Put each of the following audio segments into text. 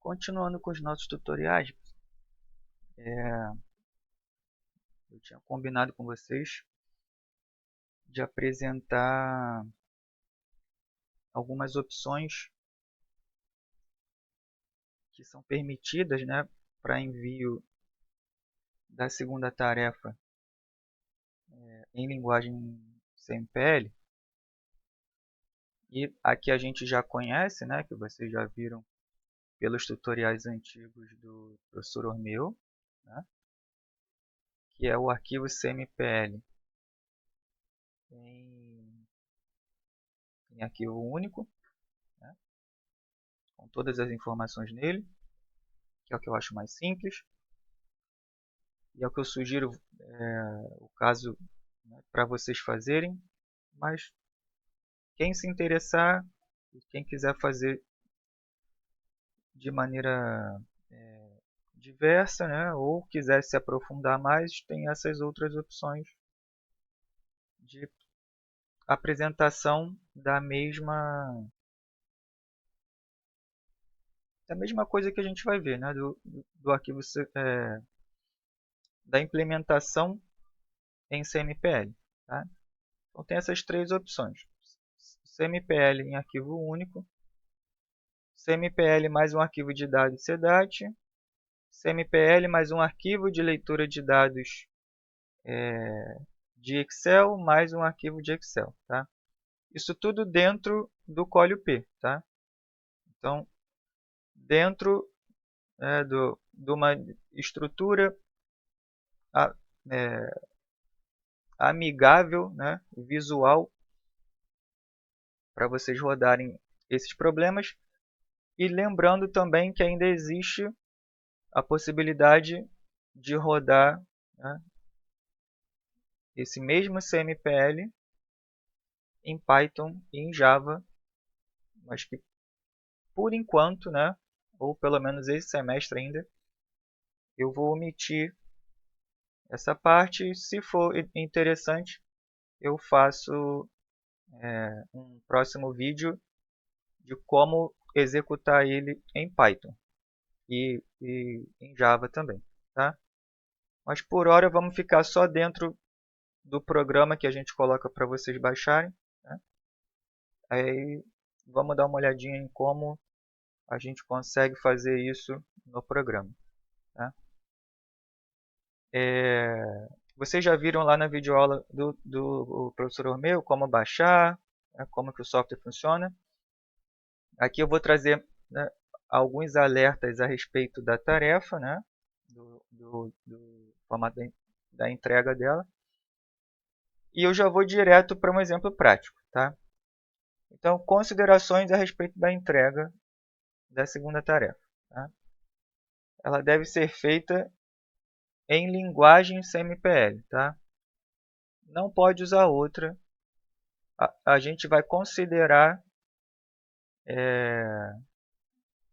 Continuando com os nossos tutoriais, eu tinha combinado com vocês de apresentar algumas opções que são permitidas, né, para envio da segunda tarefa em linguagem CMPL. E aqui a gente já conhece, né, que vocês já viram pelos tutoriais antigos do professor Ormeu, né, que é o arquivo CMPL em arquivo único, né, com todas as informações nele, que é o que eu acho mais simples. E é o que eu sugiro, o caso, né, para vocês fazerem. Mas quem se interessar, quem quiser fazer de maneira diversa, né, ou quiser se aprofundar mais, tem essas outras opções de apresentação da mesma coisa que a gente vai ver, né, do arquivo da implementação em CMPL. Tá? Então tem essas três opções: CMPL em arquivo único, CMPL mais um arquivo de dados CDAT, CMPL mais um arquivo de leitura de dados de Excel, mais um arquivo de Excel. Tá? Isso tudo dentro do ColioP. Tá? Então, dentro de uma estrutura é, amigável, né, visual, para vocês rodarem esses problemas. E lembrando também que ainda existe a possibilidade de rodar, né, esse mesmo CMPL em Python e em Java, mas que por enquanto, né, ou pelo menos esse semestre ainda, eu vou omitir essa parte. Se for interessante, eu faço um próximo vídeo de como executar ele em Python e em Java também. Tá? Mas por hora vamos ficar só dentro do programa que a gente coloca para vocês baixarem. Né? Aí vamos dar uma olhadinha em como a gente consegue fazer isso no programa. Tá? Vocês já viram lá na videoaula do professor Ormeu como baixar, né, como que o software funciona. Aqui eu vou trazer, né, alguns alertas a respeito da tarefa, né, do formato da entrega dela. E eu já vou direto para um exemplo prático. Tá? Então, considerações a respeito da entrega da segunda tarefa. Tá? Ela deve ser feita em linguagem CMPL. Tá? Não pode usar outra. A gente vai considerar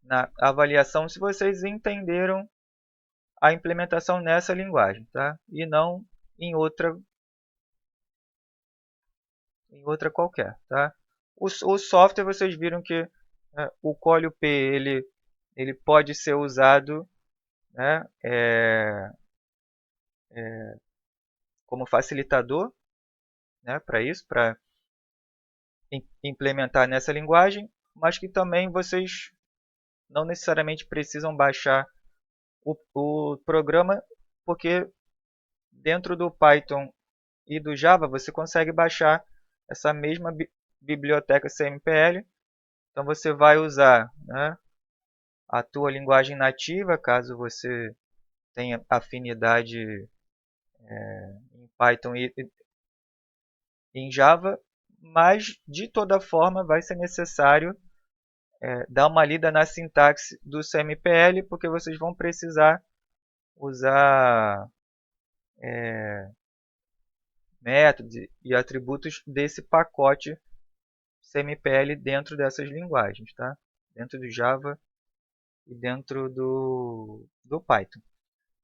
na avaliação se vocês entenderam a implementação nessa linguagem, tá? E não em outra qualquer. Tá? O software, vocês viram que o ColioP ele pode ser usado, né, como facilitador, né, para isso, para implementar nessa linguagem, mas que também vocês não necessariamente precisam baixar o programa, porque dentro do Python e do Java você consegue baixar essa mesma biblioteca CMPL. Então você vai usar, né, a tua linguagem nativa, caso você tenha afinidade em Python e em Java, mas de toda forma vai ser necessário dar uma lida na sintaxe do CMPL, porque vocês vão precisar usar métodos e atributos desse pacote CMPL dentro dessas linguagens, tá? Dentro do Java e dentro do Python.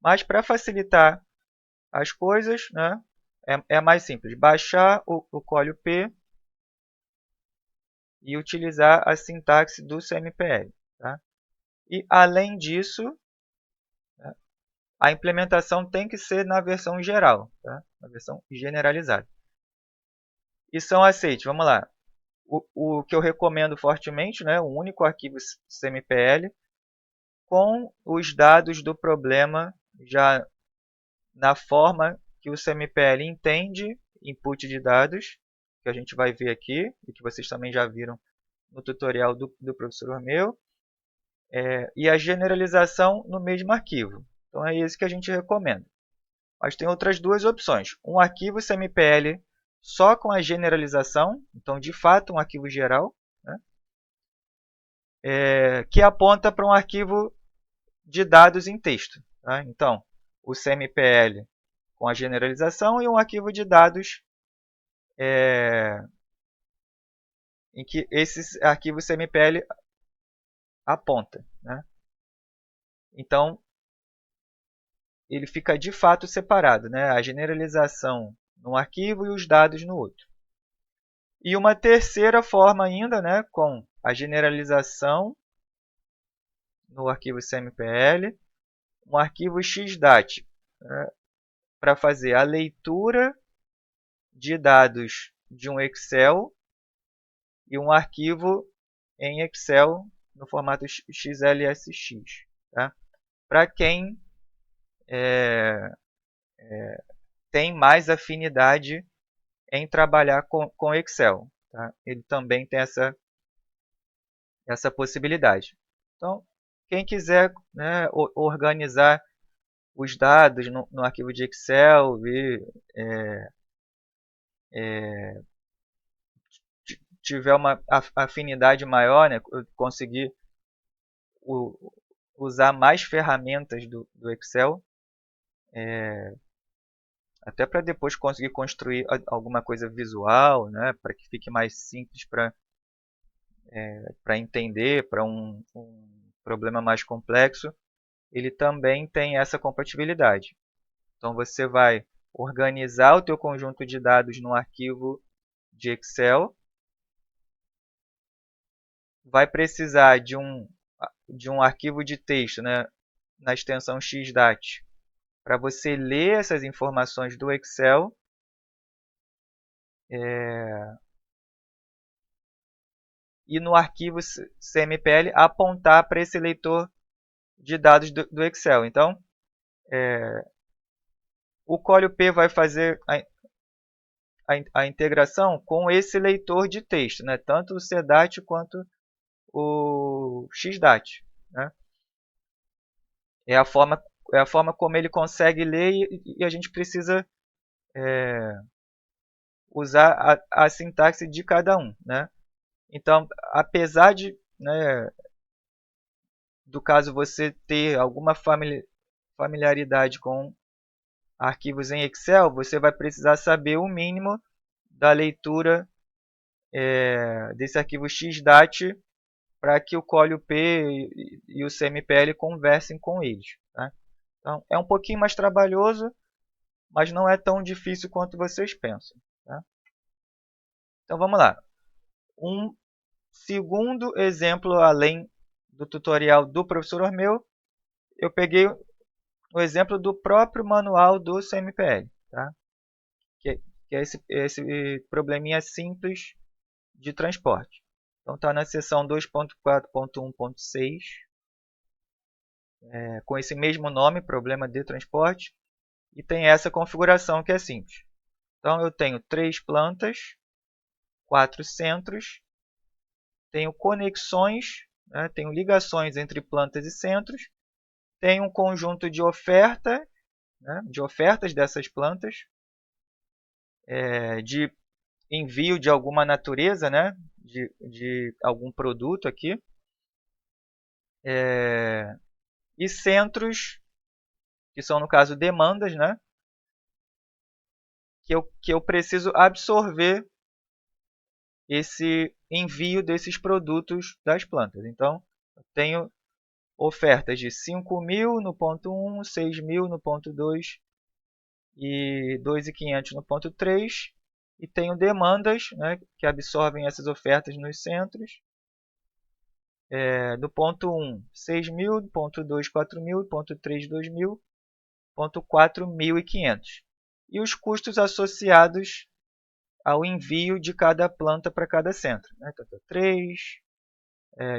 Mas para facilitar as coisas, né, é mais simples. Baixar o ColioP e utilizar a sintaxe do CMPL. Tá? E, além disso, né, a implementação tem que ser na versão geral, tá? Na versão generalizada. E são aceitos, vamos lá. O que eu recomendo fortemente, né, o único arquivo CMPL com os dados do problema já na forma que o CMPL entende input de dados, que a gente vai ver aqui e que vocês também já viram no tutorial do professor Romeu, e a generalização no mesmo arquivo. Então é isso que a gente recomenda. Mas tem outras duas opções. Um arquivo CMPL só com a generalização, então de fato um arquivo geral, né, que aponta para um arquivo de dados em texto. Tá? Então, o CMPL com a generalização e um arquivo de dados em que esse arquivo CMPL aponta. Né? Então, ele fica de fato separado, né? A generalização num arquivo e os dados no outro. E uma terceira forma ainda, né, com a generalização no arquivo CMPL, um arquivo XDAT, né, para fazer a leitura de dados de um Excel e um arquivo em Excel no formato XLSX. Tá? Para quem tem mais afinidade em trabalhar com Excel. Tá? Ele também tem essa possibilidade. Então, quem quiser, né, organizar os dados no arquivo de Excel e tiver uma afinidade maior, né, conseguir usar mais ferramentas do Excel, até para depois conseguir construir alguma coisa visual, né, para que fique mais simples para entender, para um problema mais complexo, ele também tem essa compatibilidade. Então você vai organizar o teu conjunto de dados num arquivo de Excel, vai precisar de um arquivo de texto, né, na extensão XDAT, para você ler essas informações do Excel, e no arquivo CMPL apontar para esse leitor de dados do Excel. Então, o ColhoP vai fazer a integração com esse leitor de texto, né? Tanto o CDAT quanto o XDAT. Né? É a forma como ele consegue ler e a gente precisa usar a sintaxe de cada um. Né? Então, apesar né, do caso você ter alguma familiaridade com arquivos em Excel, você vai precisar saber o mínimo da leitura desse arquivo XDAT para que o ColhoP e o CMPL conversem com eles. Tá? Então, é um pouquinho mais trabalhoso, mas não é tão difícil quanto vocês pensam. Tá? Então, vamos lá. Um segundo exemplo, além do tutorial do professor Ormeu, eu peguei o exemplo do próprio manual do CMPL. Tá? Que é esse probleminha simples de transporte. Então está na seção 2.4.1.6, com esse mesmo nome, problema de transporte, e tem essa configuração que é simples. Então eu tenho 3 plantas, 4 centros, tenho conexões, né, tenho ligações entre plantas e centros, tenho um conjunto de oferta, né, de ofertas dessas plantas, de envio de alguma natureza, né, de algum produto aqui, e centros, que são no caso demandas, né, que eu preciso absorver esse envio desses produtos das plantas. Então, eu tenho ofertas de 5.000 no ponto 1, 6.000 no ponto 2 e 2.500 no ponto 3. E tenho demandas, né, que absorvem essas ofertas nos centros, do ponto 1, 6.000, ponto 2, 4.000, ponto 3, 2.000, ponto 4, 1.500. E os custos associados ao envio de cada planta para cada centro. Né? Então, 3,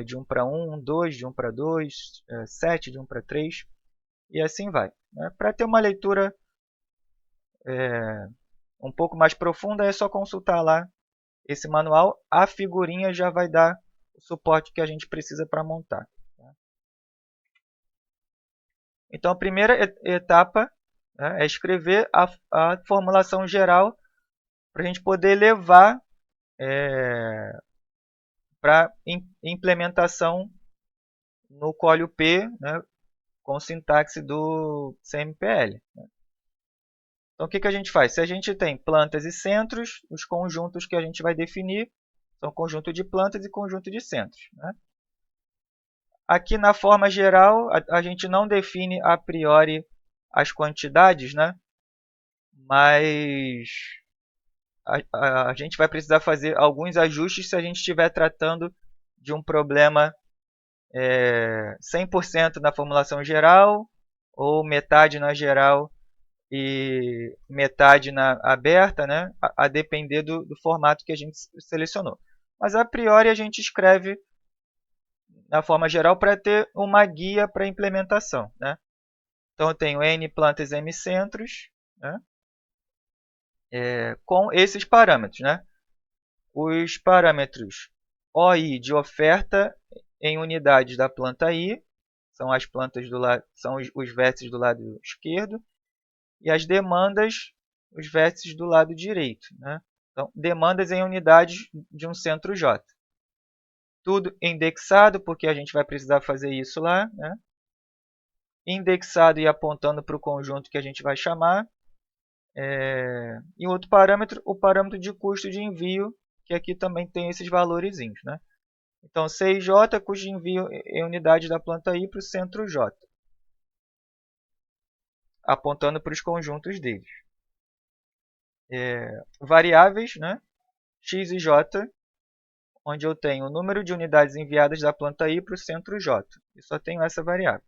de 1 para 1, 2, de 1 para 2, 7, de 1 para 3, e assim vai. Né? Para ter uma leitura um pouco mais profunda, é só consultar lá esse manual. A figurinha já vai dar o suporte que a gente precisa para montar. Tá? Então, a primeira etapa, né, é escrever a formulação geral para a gente poder levar para implementação no Colho P, né, com sintaxe do CMPL. Né? Então, o que a gente faz? Se a gente tem plantas e centros, os conjuntos que a gente vai definir são conjunto de plantas e conjunto de centros. Né? Aqui, na forma geral, a gente não define a priori as quantidades, né? Mas a gente vai precisar fazer alguns ajustes se a gente estiver tratando de um problema 100% na formulação geral, ou metade na geral e metade na aberta, né? A depender do formato que a gente selecionou. Mas a priori a gente escreve na forma geral para ter uma guia para implementação. Né? Então eu tenho N plantas M centros, né? Com esses parâmetros. Né? Os parâmetros OI de oferta em unidades da planta I, são as plantas do lado, são os vértices do lado esquerdo, e as demandas, os vértices do lado direito. Né? Então, demandas em unidades de um centro J. Tudo indexado, porque a gente vai precisar fazer isso lá. Né? Indexado e apontando para o conjunto que a gente vai chamar. E outro parâmetro, o parâmetro de custo de envio, que aqui também tem esses valorizinhos. Né? Então, CIJ, custo de envio em unidade da planta I para o centro J, apontando para os conjuntos deles. Variáveis, né? X e J, onde eu tenho o número de unidades enviadas da planta I para o centro J. E só tenho essa variável.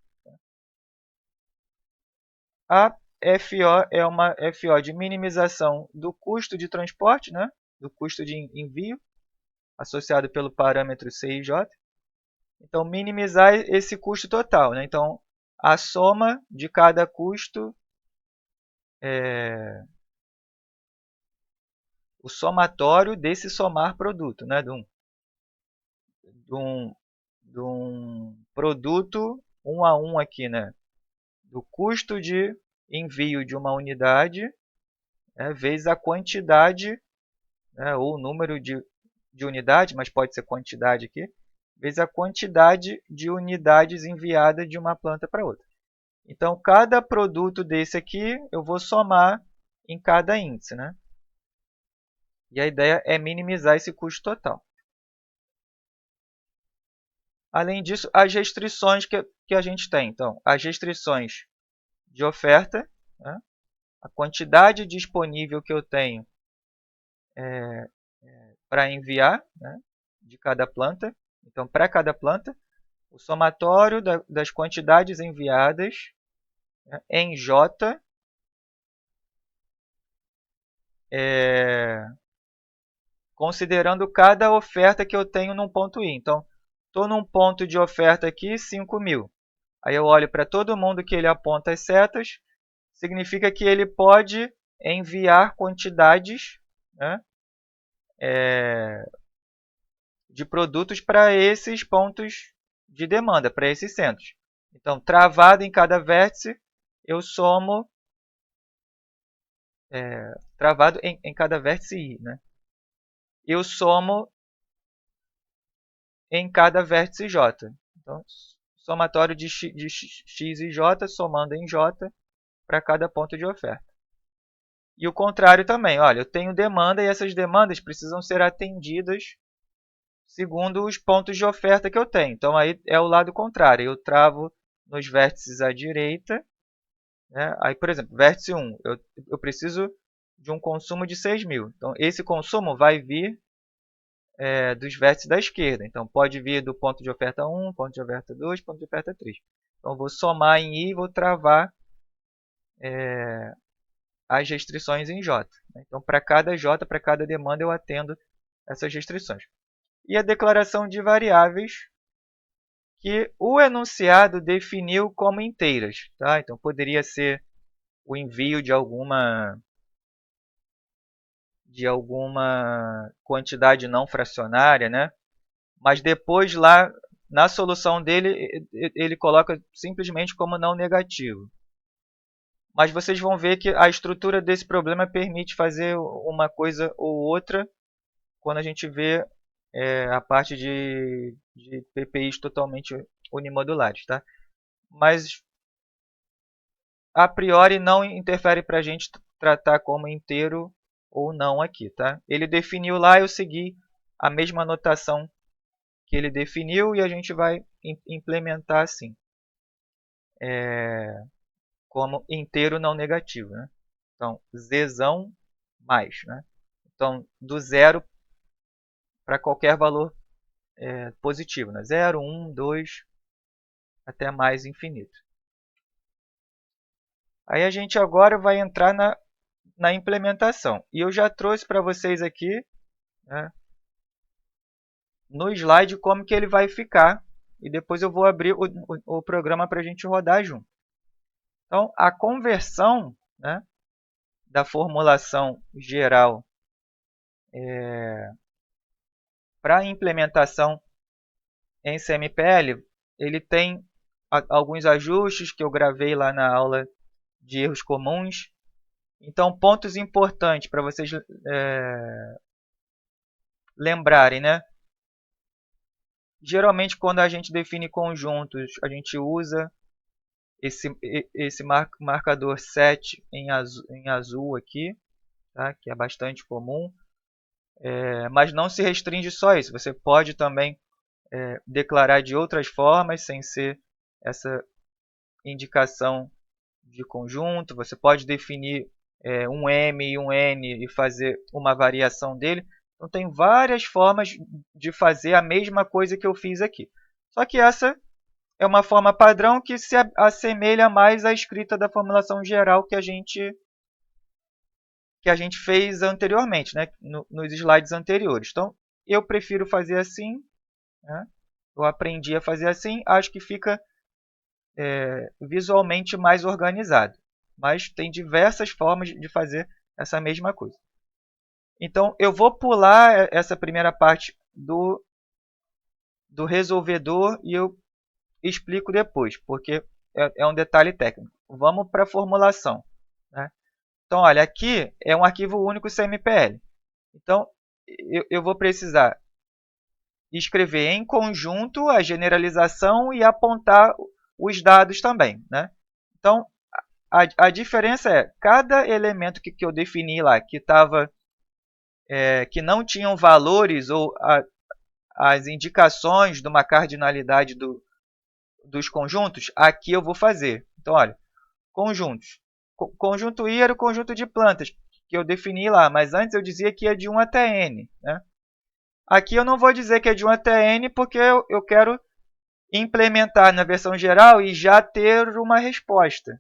A FO é uma FO de minimização do custo de transporte, né? Do custo de envio, associado pelo parâmetro CIJ. Então, minimizar esse custo total. Né? Então, a soma de cada custo, o somatório desse somar produto, né? De um produto 1 a 1 aqui, né? Do custo de envio de uma unidade, né? Vezes a quantidade, né? Ou o número de unidades, mas pode ser quantidade aqui, vezes a quantidade de unidades enviadas de uma planta para outra. Então, cada produto desse aqui, eu vou somar em cada índice. Né? E a ideia é minimizar esse custo total. Além disso, as restrições que a gente tem. Então, as restrições de oferta, né? A quantidade disponível que eu tenho para enviar, né? De cada planta. Então, para cada planta, o somatório das quantidades enviadas, né? Em J, considerando cada oferta que eu tenho num ponto I. Então, estou num ponto de oferta aqui, 5.000. Aí eu olho para todo mundo que ele aponta as setas, significa que ele pode enviar quantidades, né, de produtos para esses pontos de demanda, para esses centros. Então, travado em cada vértice, eu somo, travado em cada vértice I, né? Eu somo em cada vértice J. Então, somatório de X e J, somando em J para cada ponto de oferta. E o contrário também. Olha, eu tenho demanda e essas demandas precisam ser atendidas segundo os pontos de oferta que eu tenho. Então, aí é o lado contrário. Eu travo nos vértices à direita. Né? Aí, por exemplo, vértice 1, eu preciso de um consumo de 6.000. Então, esse consumo vai vir dos vértices da esquerda. Então, pode vir do ponto de oferta 1, ponto de oferta 2, ponto de oferta 3. Então, eu vou somar em I e vou travar as restrições em J. Então, para cada J, para cada demanda, eu atendo essas restrições. E a declaração de variáveis que o enunciado definiu como inteiras. Tá? Então, poderia ser o envio de alguma quantidade não fracionária, né? Mas depois lá na solução dele ele coloca simplesmente como não negativo. Mas vocês vão ver que a estrutura desse problema permite fazer uma coisa ou outra quando a gente vê a parte de PPIs totalmente unimodulares. Tá? Mas a priori não interfere para a gente tratar como inteiro ou não aqui. Tá? Ele definiu lá, eu segui a mesma notação que ele definiu e a gente vai implementar assim, como inteiro não negativo. Né? Então, zão mais. Né? Então, do zero para qualquer valor positivo. Né? 0, 1, 2, até mais infinito. Aí a gente agora vai entrar na implementação. E eu já trouxe para vocês aqui, né, no slide como que ele vai ficar. E depois eu vou abrir o programa para a gente rodar junto. Então, a conversão, né, da formulação geral para a implementação em CMPL, ele tem alguns ajustes que eu gravei lá na aula de erros comuns. Então, pontos importantes para vocês lembrarem, né? Geralmente, quando a gente define conjuntos, a gente usa esse marcador set em azul aqui, tá? Que é bastante comum. Mas não se restringe só a isso. Você pode também declarar de outras formas, sem ser essa indicação de conjunto. Você pode definir um M e um N e fazer uma variação dele. Então, tem várias formas de fazer a mesma coisa que eu fiz aqui. Só que essa é uma forma padrão que se assemelha mais à escrita da formulação geral que a gente fez anteriormente, né? Nos slides anteriores. Então, eu prefiro fazer assim. Né? Eu aprendi a fazer assim, acho que fica visualmente mais organizado. Mas tem diversas formas de fazer essa mesma coisa. Então, eu vou pular essa primeira parte do resolvedor e eu explico depois, porque é um detalhe técnico. Vamos para a formulação. Né? Então, olha, aqui é um arquivo único CMPL. Então, eu vou precisar escrever em conjunto a generalização e apontar os dados também. Né? Então, a diferença é, cada elemento que eu defini lá, que não tinham valores ou as indicações de uma cardinalidade dos conjuntos, aqui eu vou fazer. Então, olha, conjuntos. Conjunto I era o conjunto de plantas que eu defini lá, mas antes eu dizia que é de 1 até N. Né? Aqui eu não vou dizer que é de 1 até N porque eu quero implementar na versão geral e já ter uma resposta.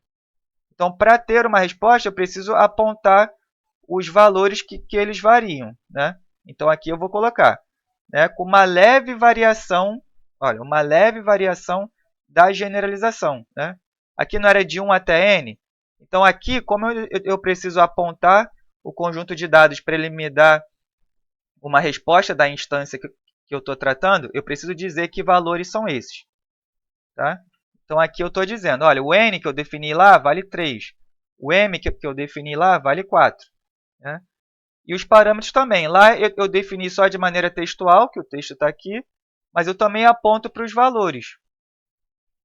Então, para ter uma resposta, eu preciso apontar os valores que eles variam. Né? Então, aqui eu vou colocar com uma leve variação, olha, uma leve variação da generalização. Né? Aqui não era de 1 até N. Então, aqui, como eu preciso apontar o conjunto de dados para ele me dar uma resposta da instância que eu estou tratando, eu preciso dizer que valores são esses. Tá? Então, aqui eu estou dizendo, olha, o N que eu defini lá vale 3. O M que eu defini lá vale 4. Né? E os parâmetros também. Lá eu defini só de maneira textual, que o texto está aqui, mas eu também aponto para os valores.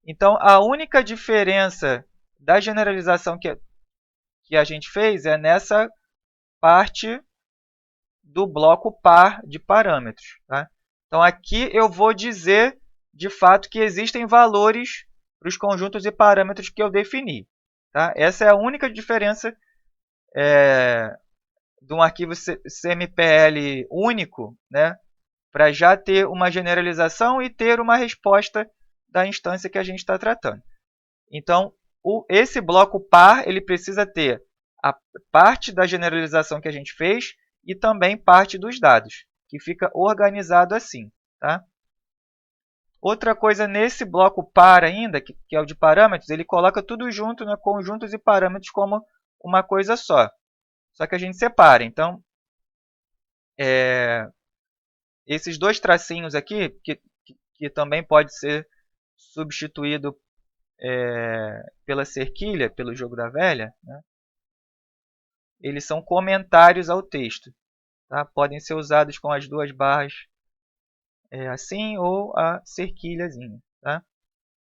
Então, a única diferença da generalização que a gente fez é nessa parte do bloco par de parâmetros. Tá? Então, aqui eu vou dizer, de fato, que existem valores para os conjuntos e parâmetros que eu defini. Tá? Essa é a única diferença de um arquivo CMPL único, né, para já ter uma generalização e ter uma resposta da instância que a gente está tratando. Então, esse bloco par ele precisa ter a parte da generalização que a gente fez e também parte dos dados, que fica organizado assim. Tá? Outra coisa nesse bloco par ainda, que é o de parâmetros, ele coloca tudo junto, né, conjuntos e parâmetros como uma coisa só. Só que a gente separa. Então, esses dois tracinhos aqui, que também pode ser substituído pela cerquilha, pelo jogo da velha, né, eles são comentários ao texto. Tá? Podem ser usados com as duas barras assim ou a cerquilhazinha. Tá?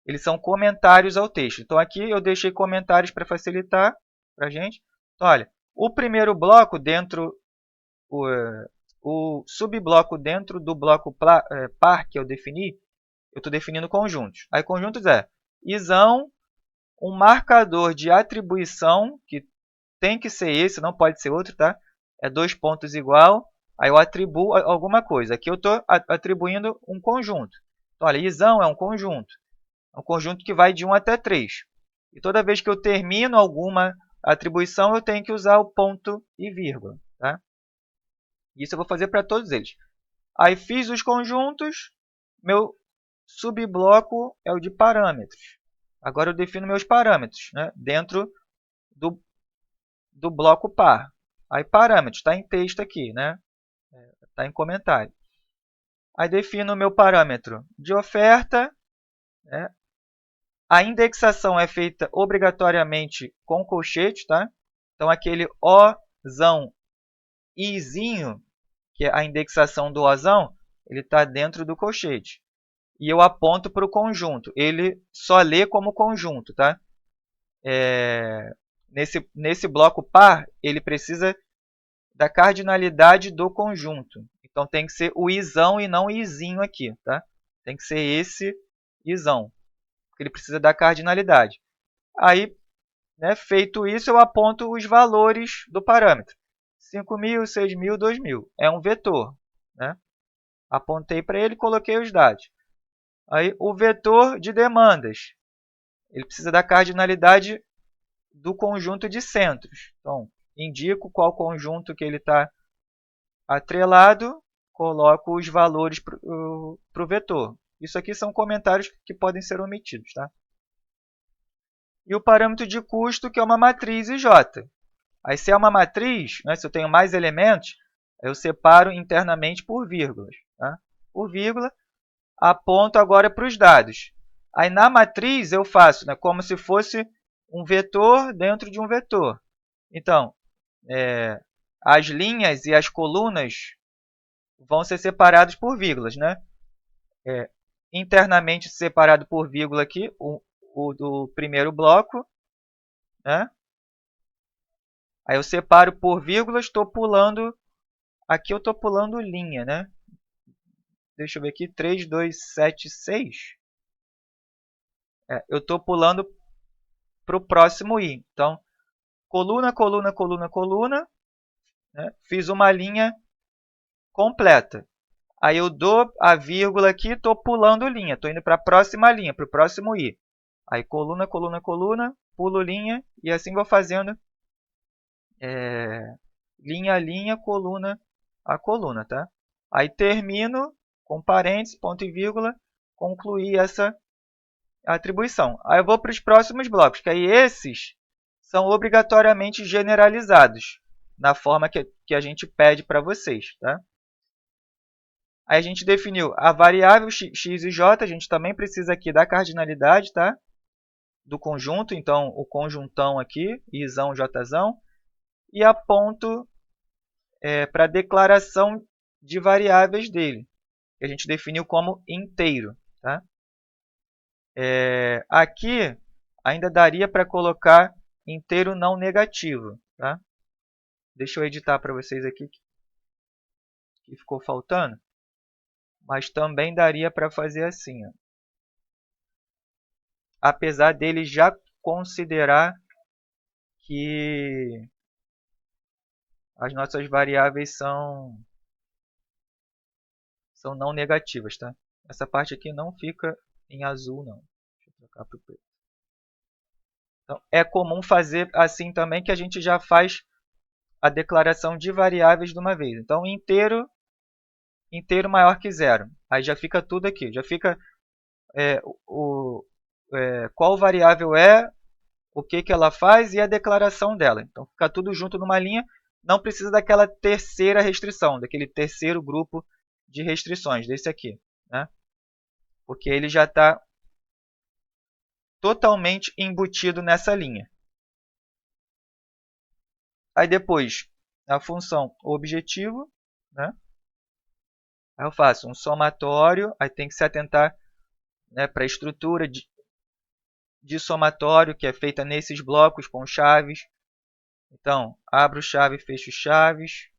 Eles são comentários ao texto. Então, aqui eu deixei comentários para facilitar para a gente. Então, olha, o primeiro bloco dentro, o subbloco dentro do bloco par que eu defini, eu estou definindo conjuntos. Aí, conjuntos é isão, um marcador de atribuição, que tem que ser esse, não pode ser outro, tá? É 2 pontos igual, aí eu atribuo alguma coisa. Aqui eu estou atribuindo um conjunto. Então, olha, isão é um conjunto. É um conjunto que vai de 1 até 3. E toda vez que eu termino alguma atribuição, eu tenho que usar o ponto e vírgula. Tá? Isso eu vou fazer para todos eles. Aí fiz os conjuntos, meu subbloco é o de parâmetros. Agora eu defino meus parâmetros, né, dentro do bloco par. Aí parâmetros, está em texto aqui, né? Está em comentário. Aí defino o meu parâmetro de oferta. Né? A indexação é feita obrigatoriamente com colchete, tá? Então, aquele Ozão Izinho, que é a indexação do Ozão, ele está dentro do colchete. E eu aponto para o conjunto. Ele só lê como conjunto, tá? Nesse bloco par, ele precisa da cardinalidade do conjunto. Então, tem que ser o Izão e não o Izinho aqui, tá? Tem que ser esse Izão, porque ele precisa da cardinalidade. Aí, né, feito isso, eu aponto os valores do parâmetro. 5.000, 6.000, 2.000. É um vetor. Né? Apontei para ele e coloquei os dados. Aí, o vetor de demandas. Ele precisa da cardinalidade do conjunto de centros. Então, indico qual conjunto que ele está atrelado, coloco os valores para o vetor. Isso aqui são comentários que podem ser omitidos. Tá? E o parâmetro de custo, que é uma matriz IJ. Aí, se é uma matriz, né, se eu tenho mais elementos, eu separo internamente por vírgulas. Tá? Por vírgula, aponto agora para os dados. Aí, na matriz, eu faço, né, como se fosse um vetor dentro de um vetor. Então, as linhas e as colunas vão ser separados por vírgulas. Né? Internamente separado por vírgula aqui, o do primeiro bloco. Né? Aí eu separo por vírgulas, estou pulando. Aqui eu estou pulando linha, né? Deixa eu ver aqui, 3, 2, 7, 6. Eu estou pulando para o próximo i. Então, coluna, coluna, coluna, coluna. Né? Fiz uma linha completa. Aí eu dou a vírgula aqui, estou pulando linha. Estou indo para a próxima linha, para o próximo i. Aí coluna, coluna, coluna, pulo linha e assim vou fazendo linha a linha, coluna a coluna. Tá? Aí termino com parênteses, ponto e vírgula, concluir essa atribuição. Aí eu vou para os próximos blocos, que aí esses são obrigatoriamente generalizados, na forma que a gente pede para vocês. Tá? Aí a gente definiu a variável x e j, a gente também precisa aqui da cardinalidade, tá? Do conjunto, então o conjuntão aqui, izão, jzão, e aponto para a declaração de variáveis dele, que a gente definiu como inteiro. Tá? Aqui ainda daria para colocar inteiro não negativo. Tá? Deixa eu editar para vocês aqui que ficou faltando. Mas também daria para fazer assim. Ó. Apesar dele já considerar que as nossas variáveis são são não negativas, tá? Essa parte aqui não fica em azul, não. Deixa eu trocar para o preto. Então, é comum fazer assim também, que a gente já faz a declaração de variáveis de uma vez. Então, inteiro maior que zero. Aí já fica tudo aqui. Já fica qual variável é, o que ela faz e a declaração dela. Então, fica tudo junto numa linha. Não precisa daquela terceira restrição, daquele terceiro grupo de restrições, desse aqui, né? Porque ele já está totalmente embutido nessa linha. Aí depois, a função objetivo, né? Aí eu faço um somatório, aí tem que se atentar, né, para a estrutura de somatório, que é feita nesses blocos com chaves. Então, abro chave, fecho chaves.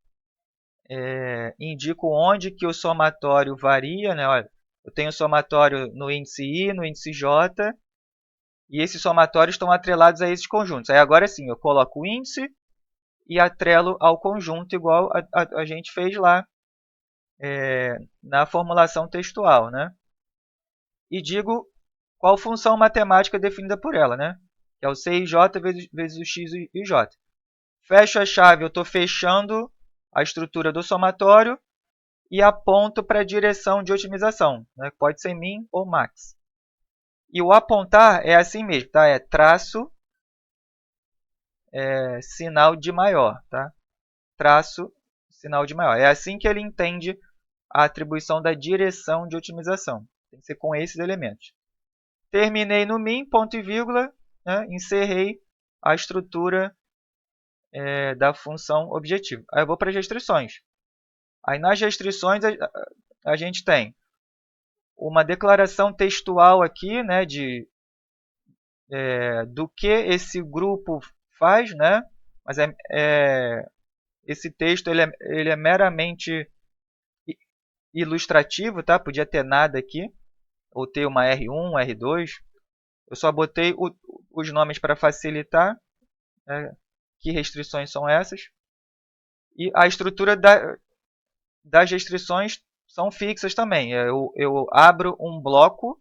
Indico onde que o somatório varia, né? Olha, eu tenho somatório no índice I, no índice J, e esses somatórios estão atrelados a esses conjuntos. Aí agora sim, eu coloco o índice e atrelo ao conjunto, igual a gente fez lá na formulação textual, né? E digo qual função matemática definida por ela, né? Que é o CIJ vezes o x e j. Fecho a chave, eu estou fechando a estrutura do somatório e aponto para a direção de otimização, né? Pode ser min ou max. E o apontar é assim mesmo, tá? É traço, sinal de maior, tá? Traço, sinal de maior. É assim que ele entende a atribuição da direção de otimização. Tem que ser com esses elementos. Terminei no min, ponto e vírgula, né? Encerrei a estrutura da função objetivo. Aí eu vou para as restrições. Aí nas restrições a gente tem uma declaração textual aqui, né, do que esse grupo faz, né? Mas esse texto ele é meramente ilustrativo, tá? Podia ter nada aqui, ou ter uma R1, R2. Eu só botei os nomes para facilitar, né? Que restrições são essas. E a estrutura das restrições são fixas também. Eu abro um bloco,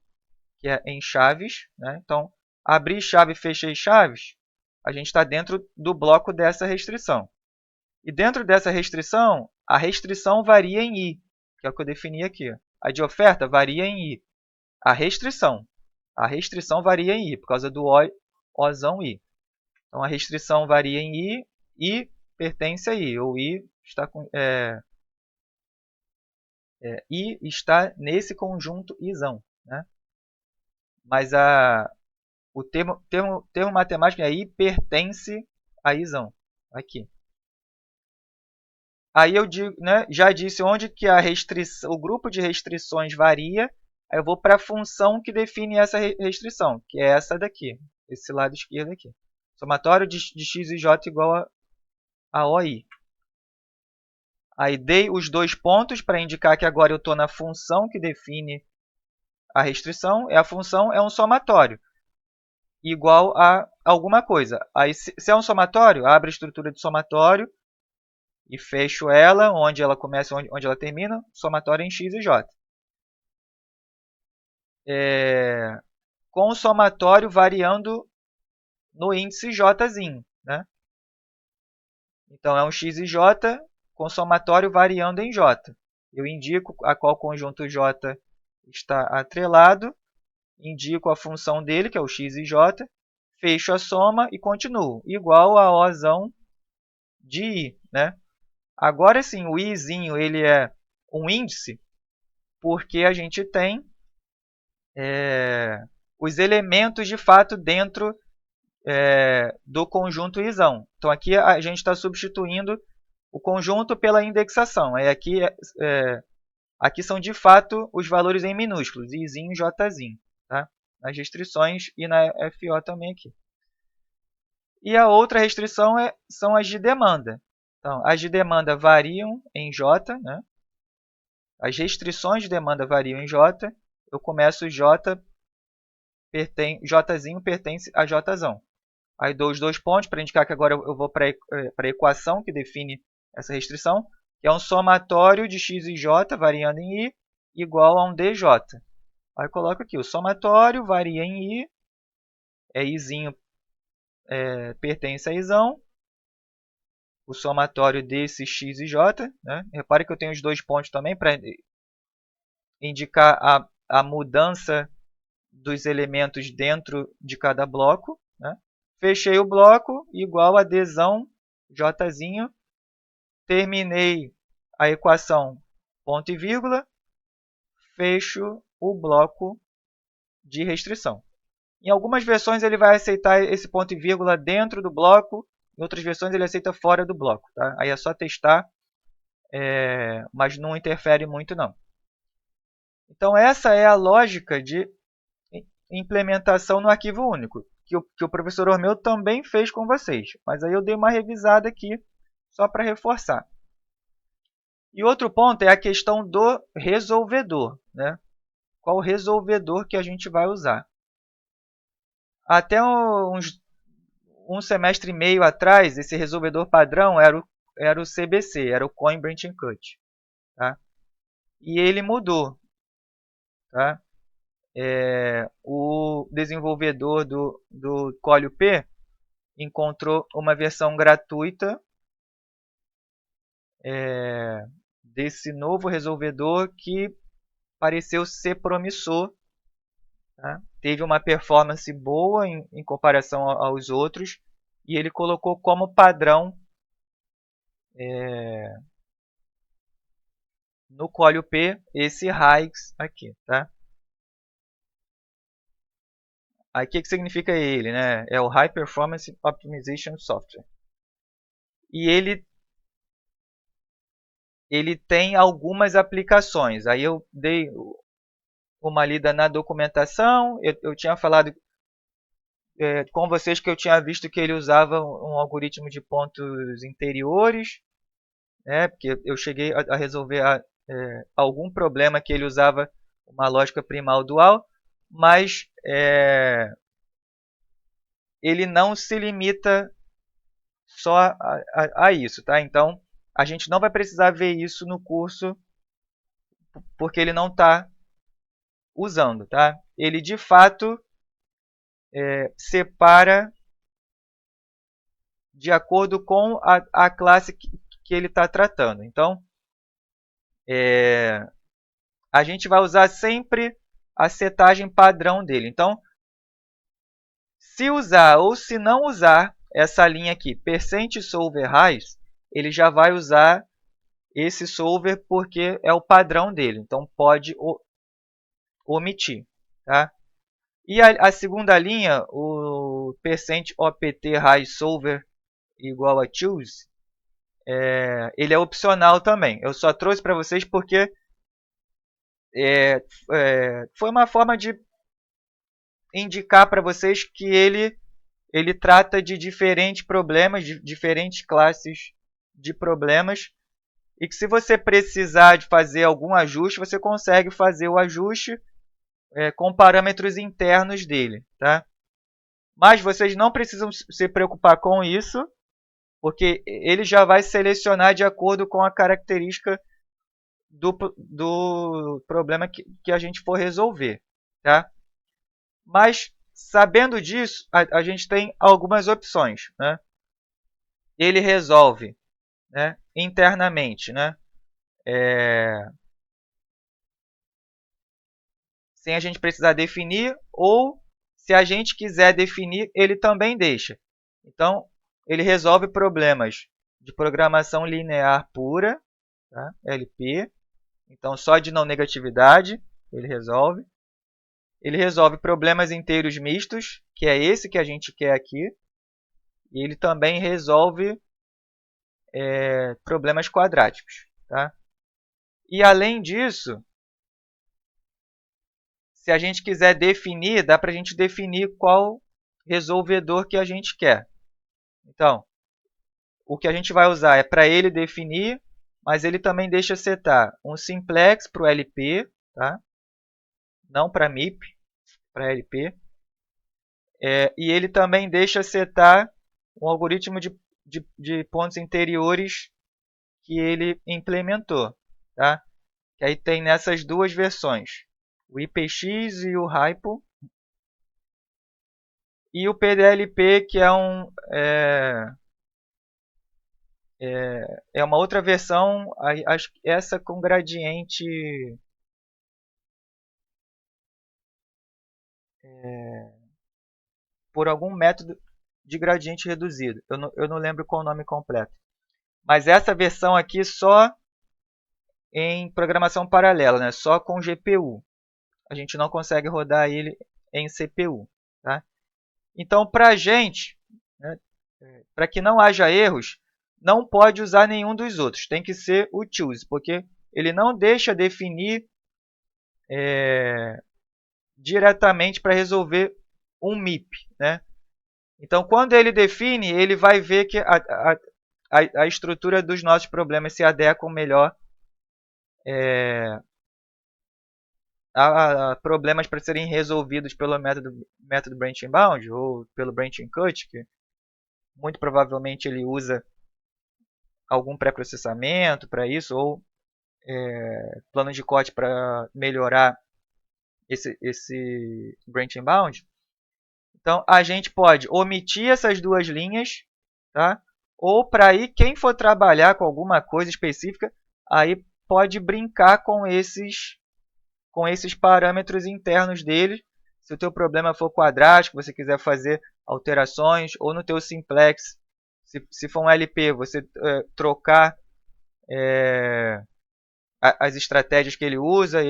que é em chaves, né? Então, abri chave, fechei chaves, a gente está dentro do bloco dessa restrição. E dentro dessa restrição, a restrição varia em I, que é o que eu defini aqui. A de oferta varia em I. A restrição varia em I, por causa do Ozão I. Então, a restrição varia em I e pertence a I. O I está I está nesse conjunto Izão, né? Mas o termo matemático é I pertence a Izão. Aqui. Aí eu digo, né, já disse onde que o grupo de restrições varia. Aí eu vou para a função que define essa restrição, que é essa daqui, esse lado esquerdo aqui. Somatório de x e j igual a OI. Aí dei os dois pontos para indicar que agora eu estou na função que define a restrição. A função é um somatório igual a alguma coisa. Aí, se é um somatório, abre a estrutura de somatório e fecho ela, onde ela começa e onde ela termina, somatório em x e j. Com o somatório variando no índice jzinho, né? Então, é um x e j com somatório variando em j. Eu indico a qual conjunto j está atrelado, indico a função dele, que é o x e j, fecho a soma e continuo, igual a Ozão de I, né? Agora sim, o Izinho ele é um índice, porque a gente tem os elementos de fato dentro do conjunto Izão. Então aqui a gente está substituindo o conjunto pela indexação. Aqui são de fato os valores em minúsculos, Izinho e Jzinho, tá? Nas restrições e na FO também aqui. E a outra restrição são as de demanda. Então, as de demanda variam em J, né? As restrições de demanda variam em J. Eu começo Jzinho pertence a Jzão. Aí dou os dois pontos para indicar que agora eu vou para a equação que define essa restrição, que é um somatório de x e j variando em I, igual a um DJ. Aí coloco aqui, o somatório varia em I, Izinho pertence a Izão, o somatório desses x e j. Né? Repare que eu tenho os dois pontos também para indicar a mudança dos elementos dentro de cada bloco. Né? Fechei o bloco, igual a Dzão, Jzinho. Terminei a equação ponto e vírgula, fecho o bloco de restrição. Em algumas versões ele vai aceitar esse ponto e vírgula dentro do bloco, em outras versões ele aceita fora do bloco. Tá? Aí é só testar, mas não interfere muito não. Então essa é a lógica de implementação no arquivo único, que o professor Ormeu também fez com vocês. Mas aí eu dei uma revisada aqui, só para reforçar. E outro ponto é a questão do resolvedor. Né? Qual resolvedor que a gente vai usar? Até um semestre e meio atrás, esse resolvedor padrão era o CBC, era o Coin Branching Cut. Tá? E ele mudou. Tá? O desenvolvedor do ColioP encontrou uma versão gratuita desse novo resolvedor que pareceu ser promissor. Tá? Teve uma performance boa em comparação aos outros e ele colocou como padrão no ColioP esse RAIX aqui. Tá? Aí o que significa ele? Né? É o High Performance Optimization Software. E ele tem algumas aplicações. Aí eu dei uma lida na documentação. Eu tinha falado com vocês que eu tinha visto que ele usava um algoritmo de pontos interiores, né? Porque eu cheguei a resolver algum problema que ele usava uma lógica primal dual, mas ele não se limita só a isso. Tá? Então, a gente não vai precisar ver isso no curso, porque ele não está usando. Tá? Ele, de fato, separa de acordo com a classe que ele está tratando. Então, a gente vai usar sempre a setagem padrão dele. Então, se usar ou se não usar essa linha aqui, percent solver RAIS, ele já vai usar esse solver porque é o padrão dele. Então, pode omitir. Tá? E a segunda linha, o percent opt RAIS solver igual a choose, ele é opcional também. Eu só trouxe para vocês porque foi uma forma de indicar para vocês que ele trata de diferentes problemas, de diferentes classes de problemas, e que se você precisar de fazer algum ajuste, você consegue fazer o ajuste com parâmetros internos dele. Tá? Mas vocês não precisam se preocupar com isso, porque ele já vai selecionar de acordo com a característica do problema que a gente for resolver. Tá? Mas, sabendo disso, a gente tem algumas opções. Né? Ele resolve, né, internamente, né, sem a gente precisar definir, ou se a gente quiser definir, ele também deixa. Então, ele resolve problemas de programação linear pura, tá? LP. Então, só de não negatividade ele resolve. Ele resolve problemas inteiros mistos, que é esse que a gente quer aqui. E ele também resolve problemas quadráticos. Tá? E, além disso, se a gente quiser definir, dá para a gente definir qual resolvedor que a gente quer. Então, o que a gente vai usar é para ele definir, mas ele também deixa setar um simplex para o LP, tá? Não para MIP, para LP. E ele também deixa setar um algoritmo de pontos interiores que ele implementou. Tá? que aí tem nessas duas versões, o IPX e o Hypo, e o PDLP, que é uma outra versão, essa com gradiente por algum método de gradiente reduzido. Eu não lembro qual o nome completo. Mas essa versão aqui só em programação paralela, né? Só com GPU. A gente não consegue rodar ele em CPU. Tá? Então, para a gente, né, para que não haja erros, não pode usar nenhum dos outros. Tem que ser o choose, porque ele não deixa definir diretamente para resolver um MIP. Né? Então, quando ele define, ele vai ver que a estrutura dos nossos problemas se adequam melhor a problemas para serem resolvidos pelo método branching bound ou pelo branching cut, que muito provavelmente ele usa algum pré-processamento para isso, ou plano de corte para melhorar esse branching bound. Então, a gente pode omitir essas duas linhas, tá? Ou para aí, quem for trabalhar com alguma coisa específica, aí pode brincar com esses parâmetros internos dele. Se o teu problema for quadrático, você quiser fazer alterações, ou no teu simplex, se for um LP, você trocar as estratégias que ele usa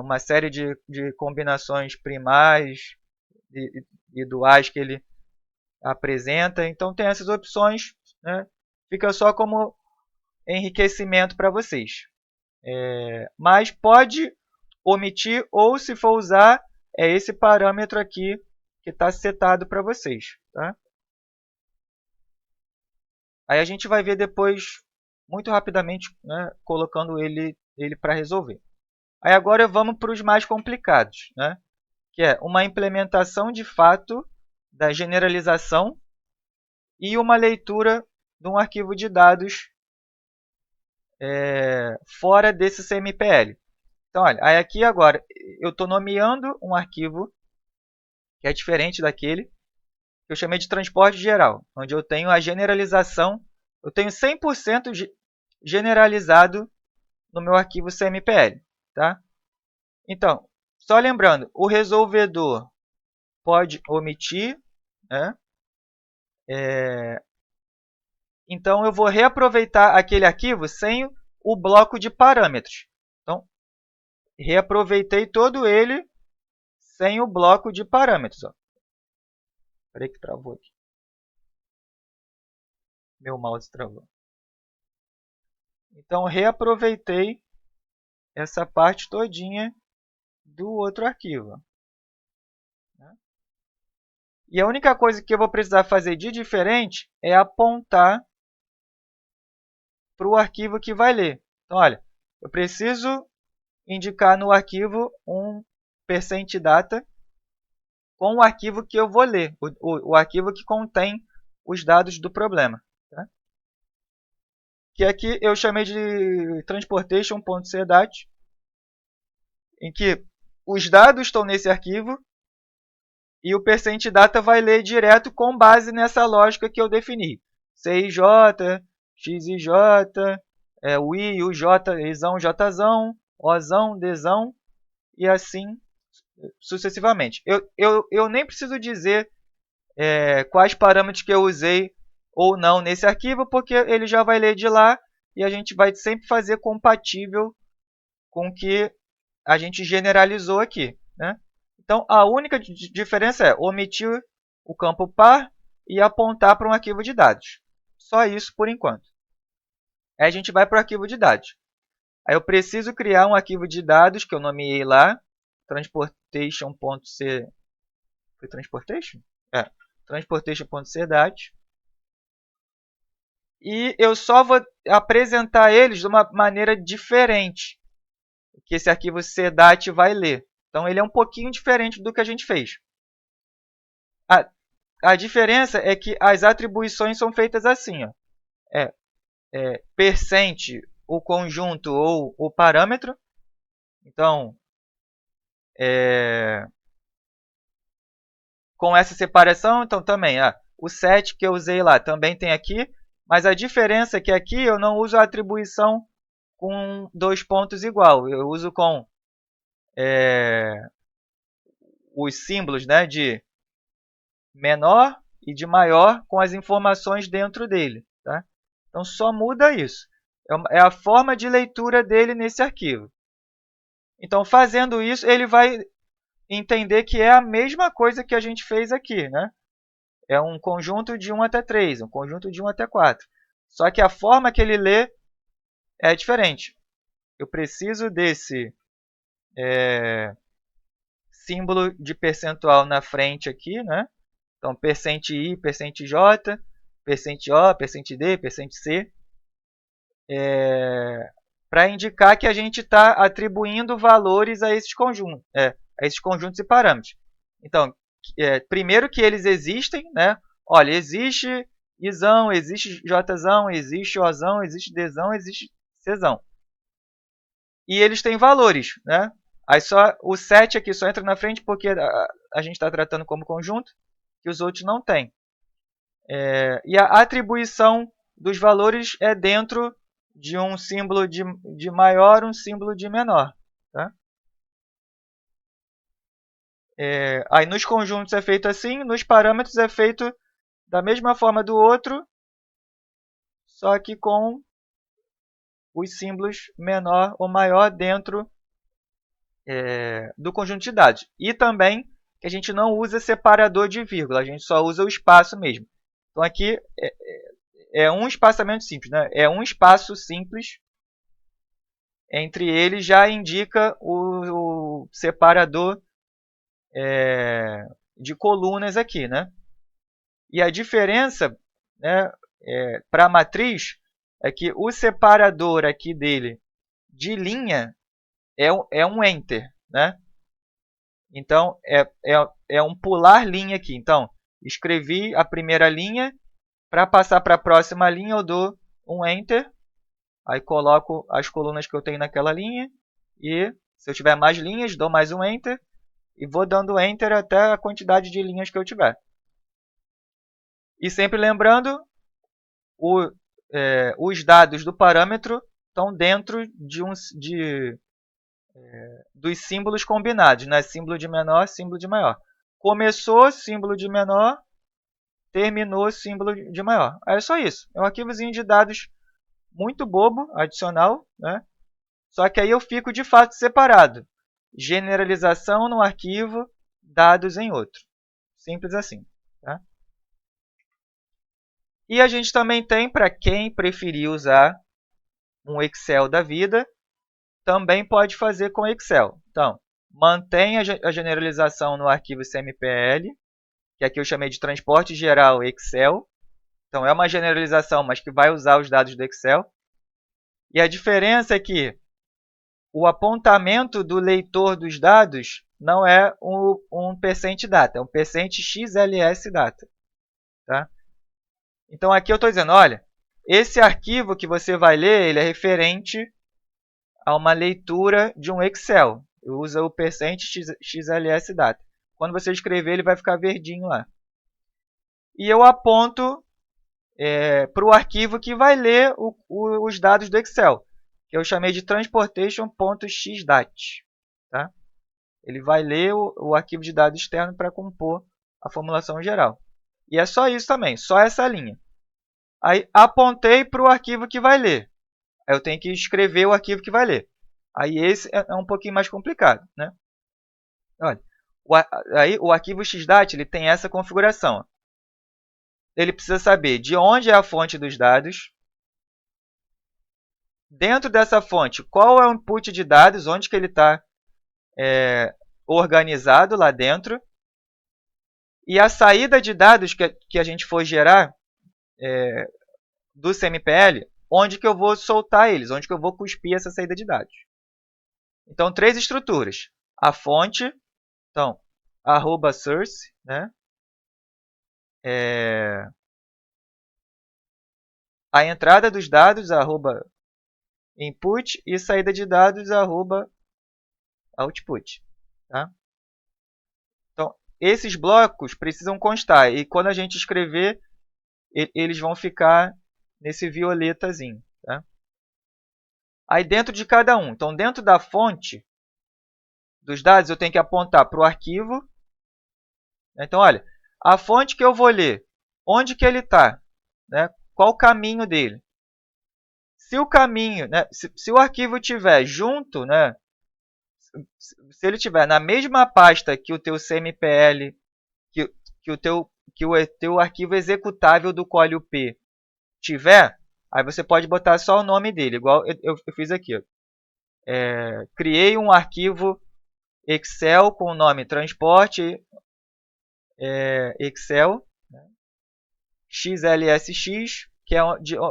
uma série de combinações primais e duais que ele apresenta. Então tem essas opções, né? Fica só como enriquecimento para vocês. Mas pode omitir, ou se for usar, é esse parâmetro aqui que está setado para vocês. Tá? Aí a gente vai ver depois, muito rapidamente, né, colocando ele para resolver. Aí agora vamos para os mais complicados, né? Que é uma implementação de fato da generalização e uma leitura de um arquivo de dados fora desse CMPL. Então, olha, aí aqui agora eu estou nomeando um arquivo que é diferente daquele que eu chamei de transporte geral, onde eu tenho a generalização, eu tenho 100% generalizado no meu arquivo CMPL. Tá? Então, só lembrando, o resolvedor pode omitir, né? Então, eu vou reaproveitar aquele arquivo sem o bloco de parâmetros. Então, reaproveitei todo ele sem o bloco de parâmetros. Espera aí que travou aqui. Meu mouse travou. Então, reaproveitei essa parte todinha do outro arquivo. E a única coisa que eu vou precisar fazer de diferente é apontar para o arquivo que vai ler. Então, olha, eu preciso indicar no arquivo um %data com o arquivo que eu vou ler, o arquivo que contém os dados do problema. Tá? Que aqui eu chamei de transportation.cdat, em que os dados estão nesse arquivo e o %data vai ler direto com base nessa lógica que eu defini. CIJ, XIJ, o I, o J, Izão, Jzão, Ozão, Dzão e assim sucessivamente. Eu nem preciso dizer quais parâmetros que eu usei ou não nesse arquivo, porque ele já vai ler de lá e a gente vai sempre fazer compatível com o que a gente generalizou aqui. Né? Então, a única diferença é omitir o campo par e apontar para um arquivo de dados. Só isso por enquanto. Aí a gente vai para o arquivo de dados. Aí eu preciso criar um arquivo de dados que eu nomeei lá, transportation.c. Foi transportation? Transportation.cdat. E eu só vou apresentar eles de uma maneira diferente que esse arquivo cdat vai ler. Então, ele é um pouquinho diferente do que a gente fez. A diferença é que as atribuições são feitas assim. Ó. Percent o conjunto ou o parâmetro. Então, com essa separação, então também, o set que eu usei lá também tem aqui, mas a diferença é que aqui eu não uso a atribuição com 2 pontos igual, eu uso com os símbolos, né, de menor e de maior com as informações dentro dele. Tá? Então, só muda isso. É a forma de leitura dele nesse arquivo. Então, fazendo isso, ele vai entender que é a mesma coisa que a gente fez aqui. Né? É um conjunto de 1 até 3, um conjunto de 1 até 4. Só que a forma que ele lê é diferente. Eu preciso desse símbolo de percentual na frente aqui, né? Então, %i, %j, %o, %d, %c, para indicar que a gente está atribuindo valores a esses conjuntos e parâmetros. Então, primeiro que eles existem, né? Olha, existe izão, existe jzão, existe ozão, existe dzão, existe czão. E eles têm valores, né? Aí só o set aqui só entra na frente porque a gente está tratando como conjunto, que os outros não têm. E a atribuição dos valores é dentro de um símbolo de maior, um símbolo de menor. Tá? Aí nos conjuntos é feito assim, nos parâmetros é feito da mesma forma do outro, só que com os símbolos menor ou maior dentro do conjunto de dados. E também que a gente não usa separador de vírgula, a gente só usa o espaço mesmo. Então aqui é um espaçamento simples, né? É um espaço simples, entre eles já indica o separador de colunas aqui, né? E a diferença, né, para a matriz é que o separador aqui dele de linha é um enter, né? Então, é um pular linha aqui. Então, escrevi a primeira linha, para passar para a próxima linha eu dou um enter, aí coloco as colunas que eu tenho naquela linha, e se eu tiver mais linhas, dou mais um enter, e vou dando enter até a quantidade de linhas que eu tiver. E sempre lembrando, os dados do parâmetro estão dentro dos símbolos combinados, né? Símbolo de menor, símbolo de maior. Começou símbolo de menor, terminou símbolo de maior. É só isso. É um arquivozinho de dados muito bobo, adicional, né? Só que aí eu fico de fato separado. Generalização no arquivo, dados em outro. Simples assim. Tá? E a gente também tem, para quem preferir usar um Excel da vida, também pode fazer com Excel. Então, mantém a generalização no arquivo CMPL, que aqui eu chamei de transporte geral Excel. Então, é uma generalização, mas que vai usar os dados do Excel. E a diferença é que o apontamento do leitor dos dados não é um %data, é um %xls_data. Tá? Então, aqui eu estou dizendo, olha, esse arquivo que você vai ler, ele é referente a uma leitura de um Excel. Eu uso o %xls_data. Quando você escrever, ele vai ficar verdinho lá. E eu aponto para o arquivo que vai ler os dados do Excel, que eu chamei de transportation.xdat. Tá? Ele vai ler o arquivo de dados externo para compor a formulação geral. E é só isso também, só essa linha. Aí apontei para o arquivo que vai ler. Aí eu tenho que escrever o arquivo que vai ler. Aí esse é um pouquinho mais complicado. Né? Olha, aí o arquivo xdat ele tem essa configuração. Ele precisa saber de onde é a fonte dos dados. Dentro dessa fonte, qual é o input de dados, onde que ele está organizado lá dentro. E a saída de dados que a gente for gerar do CMPL, onde que eu vou soltar eles, onde que eu vou cuspir essa saída de dados. Então, 3 estruturas. A fonte, então, @source, né? A entrada dos dados, input e saída de dados arroba output. Tá? Então, esses blocos precisam constar. E quando a gente escrever, eles vão ficar nesse violetazinho. Tá? Aí dentro de cada um. Então, dentro da fonte dos dados, eu tenho que apontar para o arquivo. Então, olha, a fonte que eu vou ler, onde que ele está? Né? Qual o caminho dele? Se o caminho, né, se o arquivo estiver junto, né, se ele estiver na mesma pasta que o teu CMPL, que o teu arquivo executável do ColeUP tiver, aí você pode botar só o nome dele, igual eu fiz aqui. Criei um arquivo Excel com o nome transporte Excel, né, XLSX, que é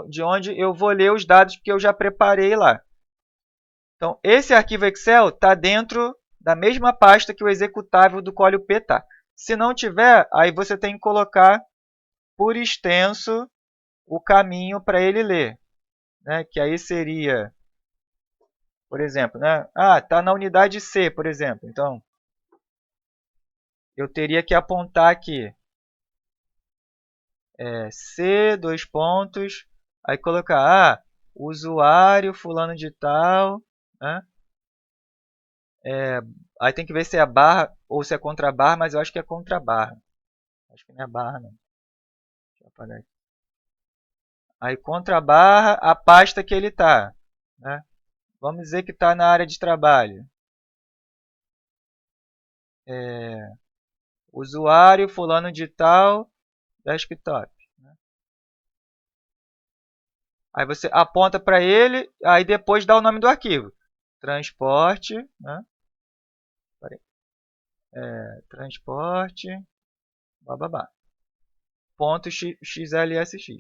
de onde eu vou ler os dados que eu já preparei lá. Então, esse arquivo Excel está dentro da mesma pasta que o executável do ColeUP está. Se não tiver, aí você tem que colocar por extenso o caminho para ele ler. Né? Que aí seria, por exemplo, né? Está na unidade C, por exemplo. Então, eu teria que apontar aqui C, dois pontos, aí colocar usuário fulano de tal, né? Aí tem que ver se é barra ou se é contra barra, mas eu acho que é contra barra. Acho que não é barra, não. Deixa eu apagar aqui. Aí contra barra, a pasta que ele está. Né? Vamos dizer que está na área de trabalho. Usuário fulano de tal, desktop. Né? Aí você aponta para ele, aí depois dá o nome do arquivo. Transporte, né? Transporte, bababá. Ponto XLSX.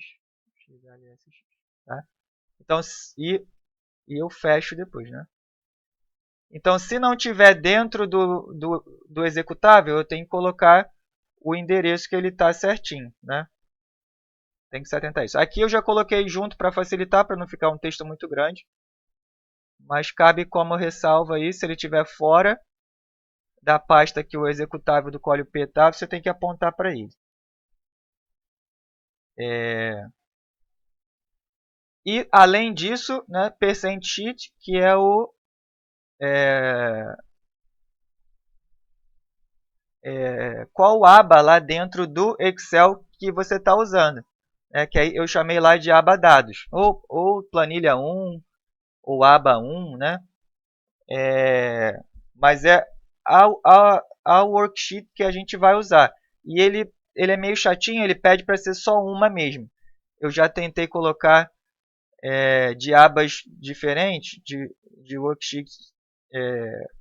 Tá? Então, e eu fecho depois, né? Então, se não tiver dentro do executável, eu tenho que colocar o endereço que ele está certinho, né? Tem que se atentar a isso. Aqui eu já coloquei junto para facilitar, para não ficar um texto muito grande. Mas cabe como ressalva aí, se ele estiver fora da pasta que o executável do ColeUP está, você tem que apontar para ele. E, além disso, né, %sheet, que é o qual aba lá dentro do Excel que você está usando. Que aí eu chamei lá de aba dados, ou planilha 1, ou aba 1, né? Mas é a worksheet que a gente vai usar. E ele é meio chatinho, ele pede para ser só uma mesmo. Eu já tentei colocar de abas diferentes, de worksheets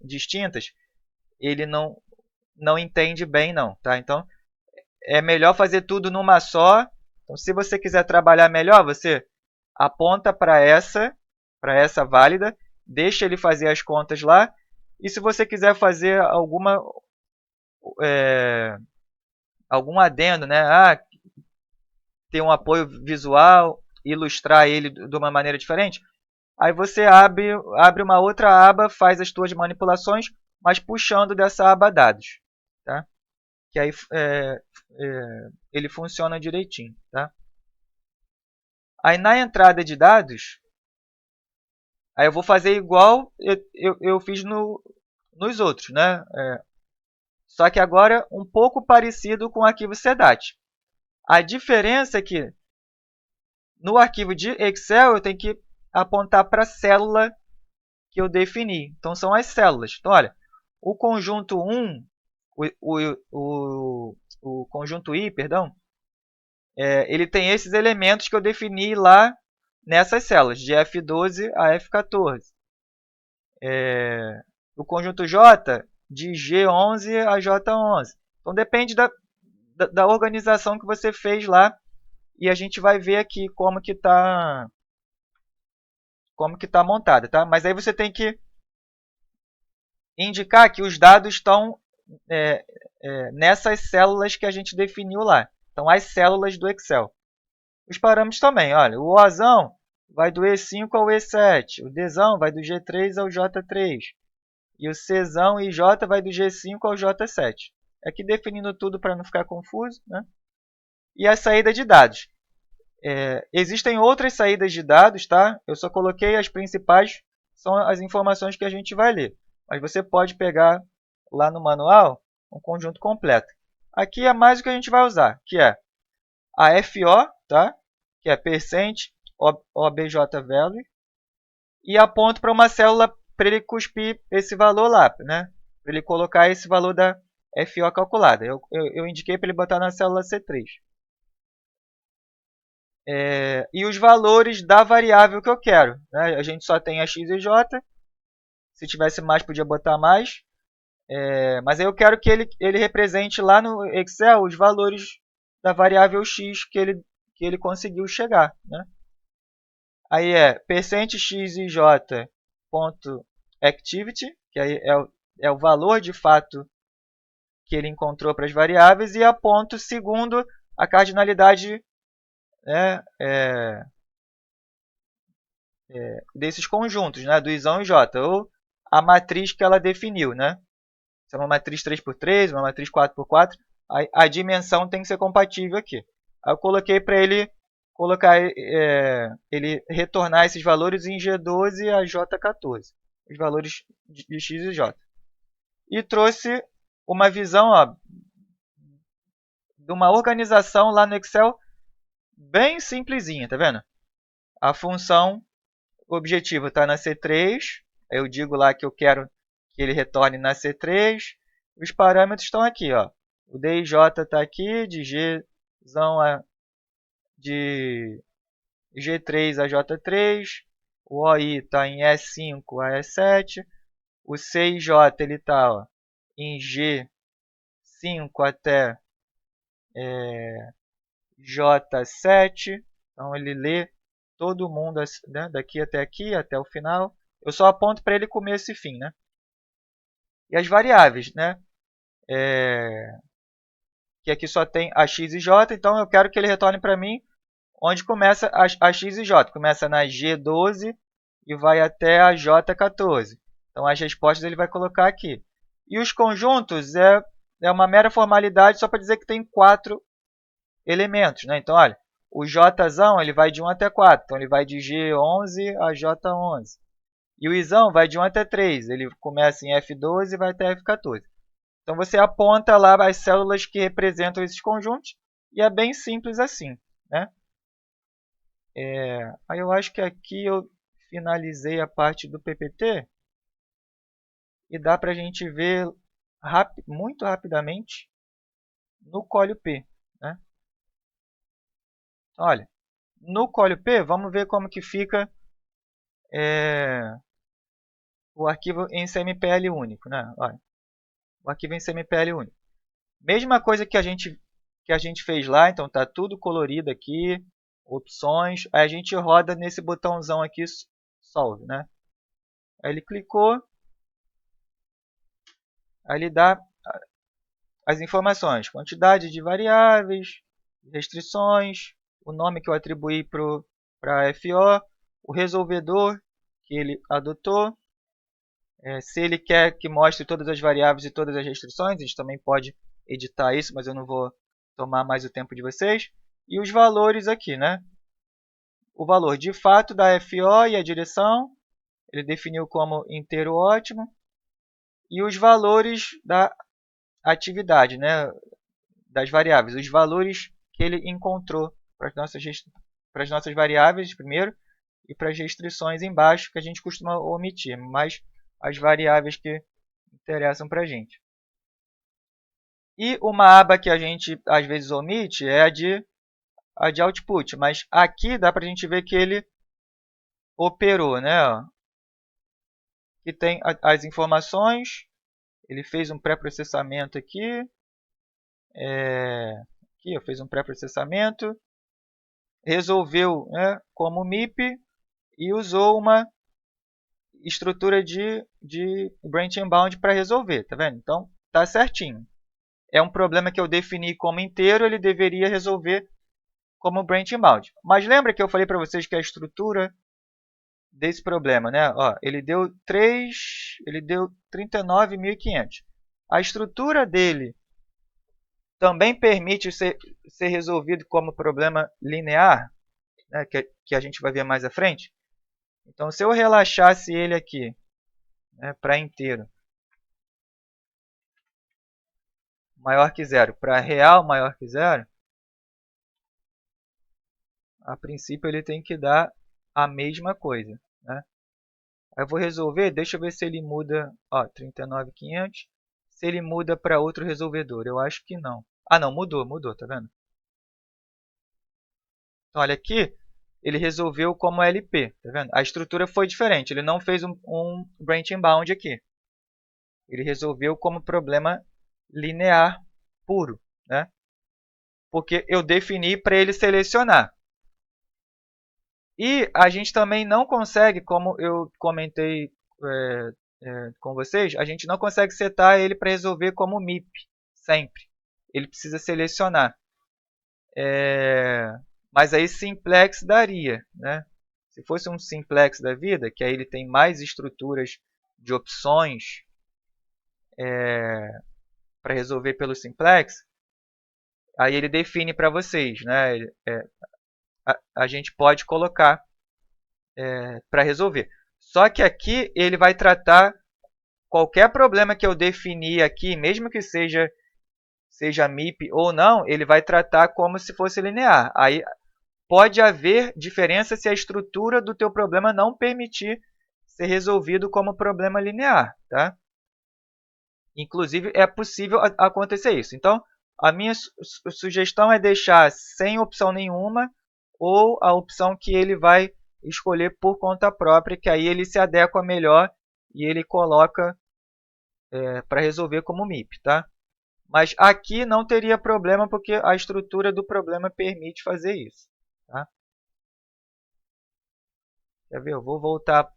distintas, ele não entende bem não, tá? Então, é melhor fazer tudo numa só. Então, se você quiser trabalhar melhor, você aponta para essa válida, deixa ele fazer as contas lá. E se você quiser fazer algum adendo, né? Ter um apoio visual, ilustrar ele de uma maneira diferente, aí você abre uma outra aba, faz as suas manipulações, mas puxando dessa aba dados. Tá? Que aí ele funciona direitinho. Tá? Aí na entrada de dados, aí eu vou fazer igual eu fiz nos outros. Né? Só que agora um pouco parecido com o arquivo CDAT. A diferença é que no arquivo de Excel eu tenho que apontar para a célula que eu defini. Então, são as células. Então, olha, o conjunto 1, o conjunto I, perdão, ele tem esses elementos que eu defini lá nessas células, de F12 a F14. O conjunto J, de G11 a J11. Então, depende da organização que você fez lá. E a gente vai ver aqui como que está montada. Tá? Mas aí você tem que indicar que os dados estão nessas células que a gente definiu lá. Então, as células do Excel. Os parâmetros também. Olha, o Ozão vai do E5 ao E7. O Dzão vai do G3 ao J3. E o Czão e J vai do G5 ao J7. Aqui definindo tudo para não ficar confuso, né? E a saída de dados. Existem outras saídas de dados, tá? Eu só coloquei as principais, são as informações que a gente vai ler. Mas você pode pegar lá no manual um conjunto completo. Aqui é mais o que a gente vai usar, que é a FO, tá? Que é percent objvalue, e aponto para uma célula para ele cuspir esse valor lá, né? Para ele colocar esse valor da FO calculada. Eu indiquei para ele botar na célula C3. E os valores da variável que eu quero, né? A gente só tem a x e j. Se tivesse mais, podia botar mais. Mas aí eu quero que ele represente lá no Excel os valores da variável x que ele conseguiu chegar, né? Aí é %xij.activity, que aí é o valor de fato que ele encontrou para as variáveis, e aponto segundo a cardinalidade, né, desses conjuntos, né, do isão e j, ou a matriz que ela definiu, né? Se é uma matriz 3x3, uma matriz 4x4, a dimensão tem que ser compatível aqui. Aí eu coloquei para ele ele retornar esses valores em G12 a J14, os valores de x e j. E trouxe uma visão, ó, de uma organização lá no Excel bem simplesinha, tá vendo? A função objetivo está na C3, eu digo lá que eu quero que ele retorne na C3, os parâmetros estão aqui, ó. O D e J está aqui, de G3 a J3, o OI está em E5 a E7, o C e J está em G5 até J7, então ele lê todo mundo, né, daqui até aqui, até o final. Eu só aponto para ele começo e fim, né? E as variáveis, né? Que aqui só tem a x e j, então eu quero que ele retorne para mim onde começa a x e j. Começa na G12 e vai até a J14. Então as respostas ele vai colocar aqui. E os conjuntos é uma mera formalidade só para dizer que tem 4 elementos, né? Então, olha, o Jzão ele vai de 1 até 4, então ele vai de G11 a J11. E o Izão vai de 1 até 3, ele começa em F12 e vai até F14. Então você aponta lá as células que representam esses conjuntos e é bem simples assim, né? Aí eu acho que aqui eu finalizei a parte do PPT e dá para a gente ver muito rapidamente no ColhoP, né? Olha, no ColhoP, vamos ver como que fica o arquivo em CMPL único, né? Olha, o arquivo em CMPL único. Mesma coisa que a gente fez lá, então tá tudo colorido aqui, opções. Aí a gente roda nesse botãozão aqui, Solve, né? Aí ele clicou, aí ele dá as informações, quantidade de variáveis, restrições, o nome que eu atribuí para a FO, o resolvedor que ele adotou, se ele quer que mostre todas as variáveis e todas as restrições, a gente também pode editar isso, mas eu não vou tomar mais o tempo de vocês. E os valores aqui, né? O valor de fato da FO e a direção, ele definiu como inteiro ótimo. E os valores da atividade, né? Das variáveis, os valores que ele encontrou para as nossas variáveis primeiro e para as restrições embaixo, que a gente costuma omitir, mas as variáveis que interessam para a gente. E uma aba que a gente às vezes omite é a de output, mas aqui dá para a gente ver que ele operou, né? Aqui tem as informações, ele fez um pré-processamento aqui, aqui fez um pré-processamento, resolveu, né, como MIP e usou uma estrutura de branch and bound para resolver, tá vendo? Então, tá certinho. É um problema que eu defini como inteiro, ele deveria resolver como branch and bound. Mas lembra que eu falei para vocês que a estrutura desse problema, né? Ó, ele deu 39.500. A estrutura dele também permite ser resolvido como problema linear, né? Que a gente vai ver mais à frente. Então, se eu relaxasse ele aqui, né, para inteiro, maior que zero, para real maior que zero, a princípio ele tem que dar a mesma coisa, né? Aí eu vou resolver, deixa eu ver se ele muda, ó, 39.500, se ele muda para outro resolvedor. Eu acho que não. Ah, não, mudou, tá vendo? Então, olha aqui, ele resolveu como LP, tá vendo? A estrutura foi diferente, ele não fez um branching bound aqui. Ele resolveu como problema linear puro, né? Porque eu defini para ele selecionar. E a gente também não consegue, como eu comentei com vocês, a gente não consegue setar ele para resolver como MIP, sempre. Ele precisa selecionar. Mas aí simplex daria, né? Se fosse um simplex da vida, que aí ele tem mais estruturas de opções para resolver pelo simplex, aí ele define para vocês, né? A gente pode colocar para resolver. Só que aqui ele vai tratar qualquer problema que eu definir aqui, mesmo que seja MIP ou não, ele vai tratar como se fosse linear. Aí pode haver diferença se a estrutura do teu problema não permitir ser resolvido como problema linear, tá? Inclusive, é possível acontecer isso. Então, a minha sugestão é deixar sem opção nenhuma ou a opção que ele vai escolher por conta própria, que aí ele se adequa melhor e ele coloca para resolver como MIP, tá? Mas aqui não teria problema porque a estrutura do problema permite fazer isso, tá? Quer ver? Eu vou voltar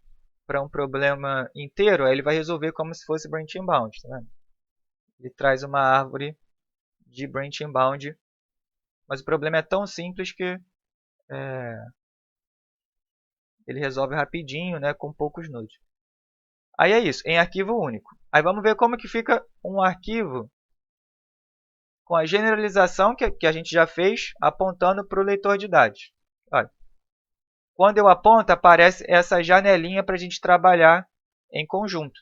para um problema inteiro, aí ele vai resolver como se fosse branching bound, tá vendo? Ele traz uma árvore de branching bound, mas o problema é tão simples que ele resolve rapidinho, né, com poucos nodes. Aí é isso, em arquivo único. Aí vamos ver como que fica um arquivo com a generalização que a gente já fez, apontando para o leitor de dados. Olha, quando eu aponto, aparece essa janelinha para a gente trabalhar em conjunto.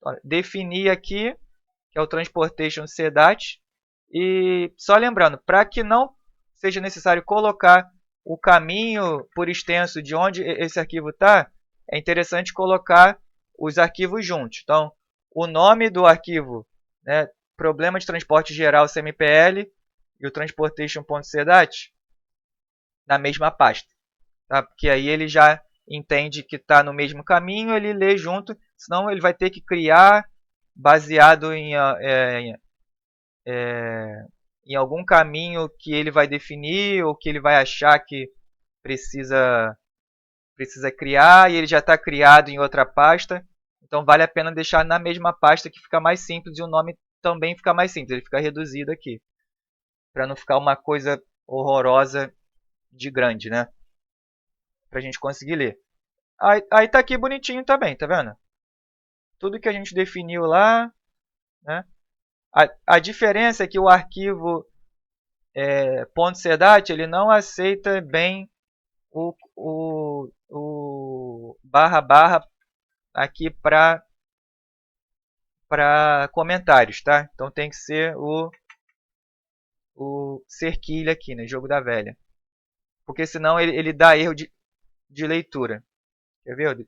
Olha, definir aqui, que é o transportation CDAT, e só lembrando, para que não seja necessário colocar o caminho por extenso de onde esse arquivo está, é interessante colocar os arquivos juntos. Então, o nome do arquivo, né, problema de transporte geral CMPL e o transportation.cdat na mesma pasta. Tá? Porque aí ele já entende que está no mesmo caminho, ele lê junto, senão ele vai ter que criar baseado em algum caminho que ele vai definir ou que ele vai achar que precisa criar e ele já está criado em outra pasta. Então vale a pena deixar na mesma pasta que fica mais simples e o nome também fica mais simples, ele fica reduzido aqui. Para não ficar uma coisa horrorosa de grande, né? Para a gente conseguir ler. Aí tá aqui bonitinho também, tá vendo? Tudo que a gente definiu lá, né? A diferença é que o arquivo .cdat ele não aceita bem o barra barra aqui para comentários, tá? Então tem que ser o cerquilha aqui, né? Jogo da velha. Porque senão ele dá erro de leitura. Quer ver?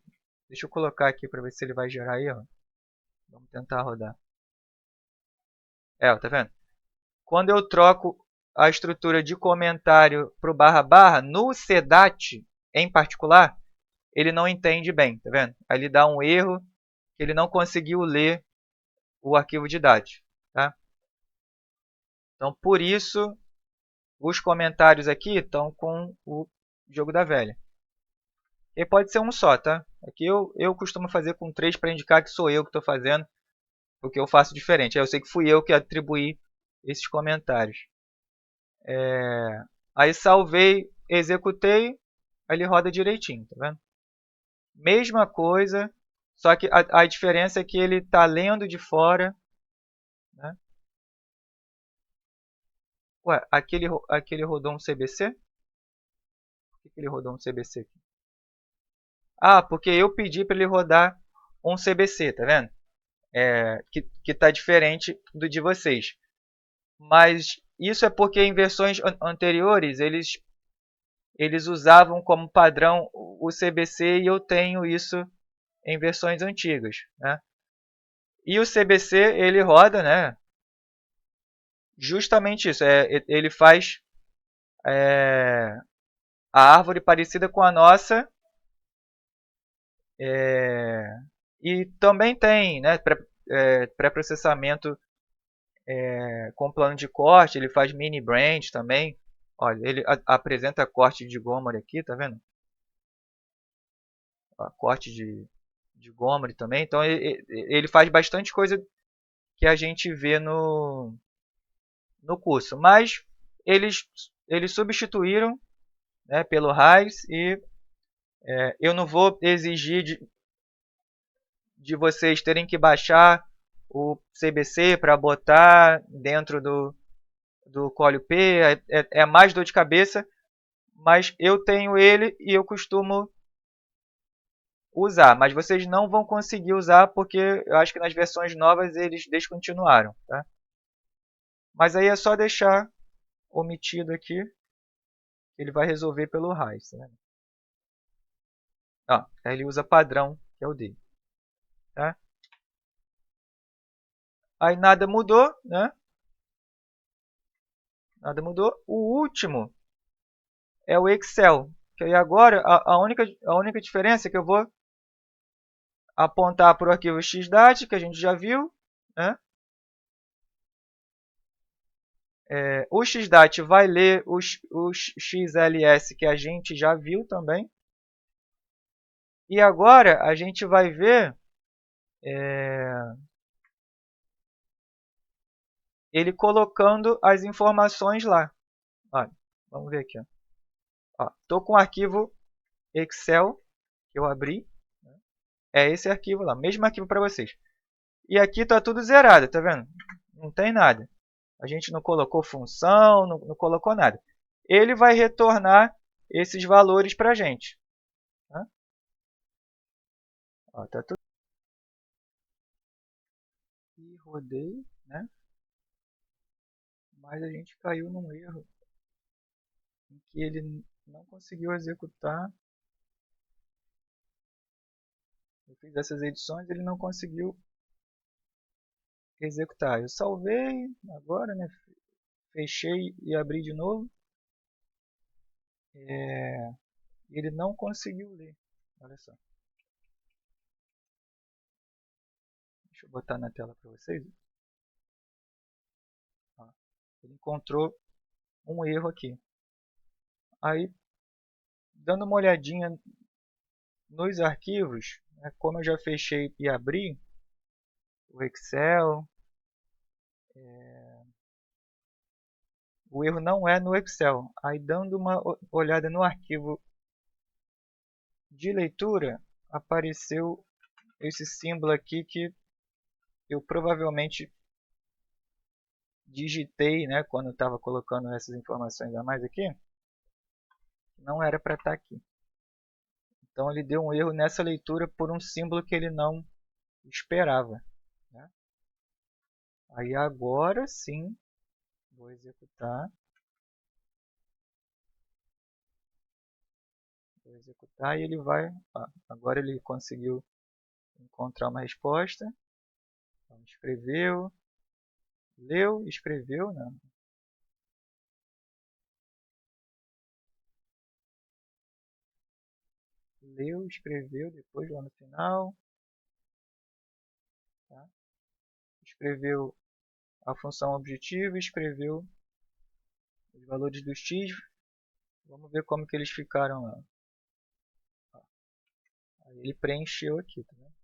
Deixa eu colocar aqui para ver se ele vai gerar aí, ó. Vamos tentar rodar. Tá vendo? Quando eu troco a estrutura de comentário para o barra barra, no CDAT em particular, ele não entende bem, tá vendo? Aí ele dá um erro que ele não conseguiu ler o arquivo de dados, tá? Então, por isso, os comentários aqui estão com o jogo da velha. E pode ser um só, tá? Aqui eu costumo fazer com 3 para indicar que sou eu que estou fazendo, porque eu faço diferente. Aí eu sei que fui eu que atribuí esses comentários. Aí salvei, executei, aí ele roda direitinho, tá vendo? Mesma coisa, só que a diferença é que ele está lendo de fora, né? Ué, aquele rodou um CBC? Por que ele rodou um CBC aqui? Ah, porque eu pedi para ele rodar um CBC, tá vendo? Que está diferente do de vocês. Mas isso é porque em versões anteriores eles usavam como padrão o CBC e eu tenho isso em versões antigas, né? E o CBC ele roda, né? Justamente isso, ele faz a árvore parecida com a nossa, é, e também tem, né, pré-processamento com plano de corte, ele faz mini branch também. Olha, ele apresenta corte de Gomori aqui, tá vendo? Ó, corte de Gomori também. Então ele faz bastante coisa que a gente vê no curso. Mas eles, eles substituíram, né, pelo RAIS e eu não vou exigir de vocês terem que baixar o CBC para botar dentro do Colio P. É mais dor de cabeça, mas eu tenho ele e eu costumo usar. Mas vocês não vão conseguir usar porque eu acho que nas versões novas eles descontinuaram, tá? Mas aí é só deixar omitido aqui, ele vai resolver pelo RAIS, né? Ó, aí ele usa padrão, que é o dele, tá? Aí nada mudou, né? Nada mudou. O último é o Excel. Que aí agora a única diferença é que eu vou apontar para o arquivo xdat, que a gente já viu, né? O xdat vai ler os XLS que a gente já viu também. E agora a gente vai ver ele colocando as informações lá. Olha, vamos ver aqui. Estou com o arquivo Excel que eu abri. É esse arquivo lá, mesmo arquivo para vocês. E aqui está tudo zerado, tá vendo? Não tem nada. A gente não colocou função, não colocou nada. Ele vai retornar esses valores para a gente. Tá? Ó, tá tudo. E rodei, né? Mas a gente caiu num erro em que ele não conseguiu executar. Eu fiz essas edições, ele não conseguiu executar. Eu salvei agora, né? Fechei e abri de novo. Ele não conseguiu ler. Olha só. Deixa eu botar na tela para vocês. Ó, ele encontrou um erro aqui. Aí, dando uma olhadinha nos arquivos, né, como eu já fechei e abri o Excel, o erro não é no Excel. Aí, dando uma olhada no arquivo de leitura, apareceu esse símbolo aqui que eu provavelmente digitei, né, quando estava colocando essas informações a mais aqui. Não era para estar aqui. Então ele deu um erro nessa leitura por um símbolo que ele não esperava, né? Aí agora sim, vou executar. Vou executar e ele vai... agora ele conseguiu encontrar uma resposta. Então, escreveu, leu, escreveu, né? Leu, escreveu, depois lá no final. Tá? Escreveu a função objetivo, escreveu os valores dos x. Vamos ver como que eles ficaram lá. Aí ele preencheu aqui, tá vendo?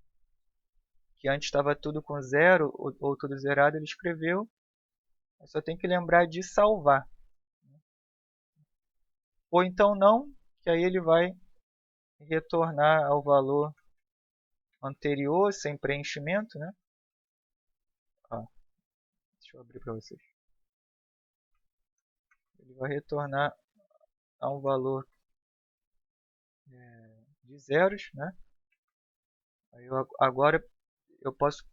Que antes estava tudo com zero ou tudo zerado, ele escreveu. Só tem que lembrar de salvar. Ou então não, que aí ele vai retornar ao valor anterior sem preenchimento, né? Ó, deixa eu abrir para vocês. Ele vai retornar a um valor de zeros, né? Aí agora eu posso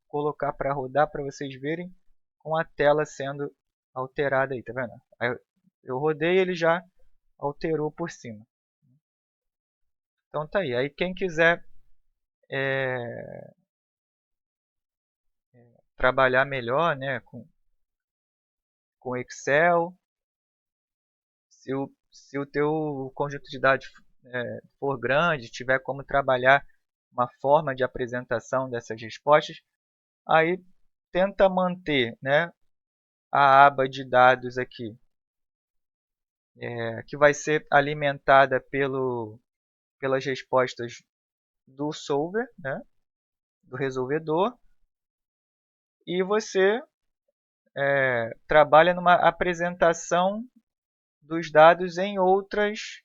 colocar para rodar para vocês verem com a tela sendo alterada aí, tá vendo? Aí eu rodei e ele já alterou por cima. Então tá aí. Aí quem quiser trabalhar melhor, né, com Excel, se o teu conjunto de dados for grande, tiver como trabalhar uma forma de apresentação dessas respostas, aí tenta manter, né, a aba de dados aqui, que vai ser alimentada pelas respostas do solver, né, do resolvedor, e você trabalha numa apresentação dos dados em outras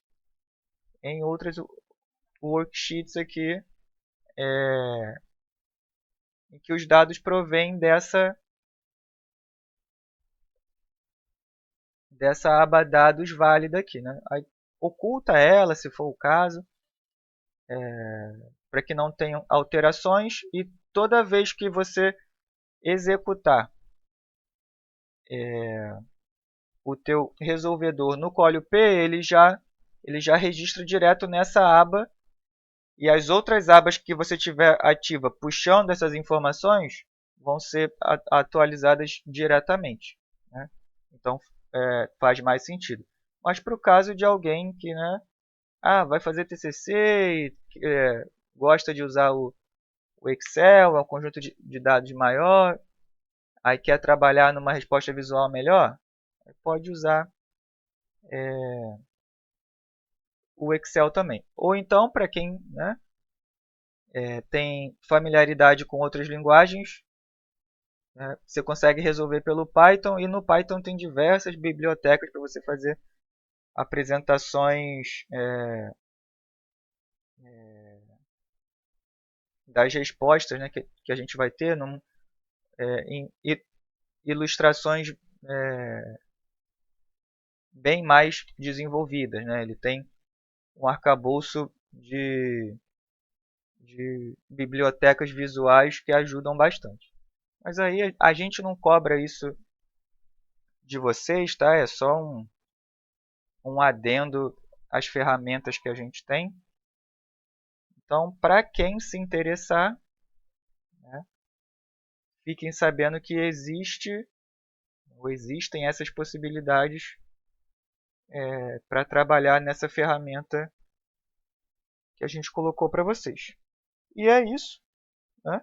worksheets aqui, em que os dados provêm dessa aba dados válida aqui, né? Aí, oculta ela, se for o caso, para que não tenham alterações, e toda vez que você executar o teu resolvedor no ColioP, ele já registra direto nessa aba, e as outras abas que você tiver ativa puxando essas informações vão ser atualizadas diretamente, né? Então faz mais sentido. Mas para o caso de alguém que, né, vai fazer TCC e gosta de usar o Excel, é um conjunto de dados maior, aí quer trabalhar numa resposta visual melhor, pode usar o Excel também. Ou então, para quem, né, tem familiaridade com outras linguagens, né, você consegue resolver pelo Python, e no Python tem diversas bibliotecas para você fazer apresentações das respostas, né, que a gente vai ter em ilustrações bem mais desenvolvidas, né? Ele tem um arcabouço de bibliotecas visuais que ajudam bastante. Mas aí a gente não cobra isso de vocês, tá? É só um adendo às ferramentas que a gente tem. Então, para quem se interessar, né, fiquem sabendo que existem essas possibilidades para trabalhar nessa ferramenta que a gente colocou para vocês. E é isso, né?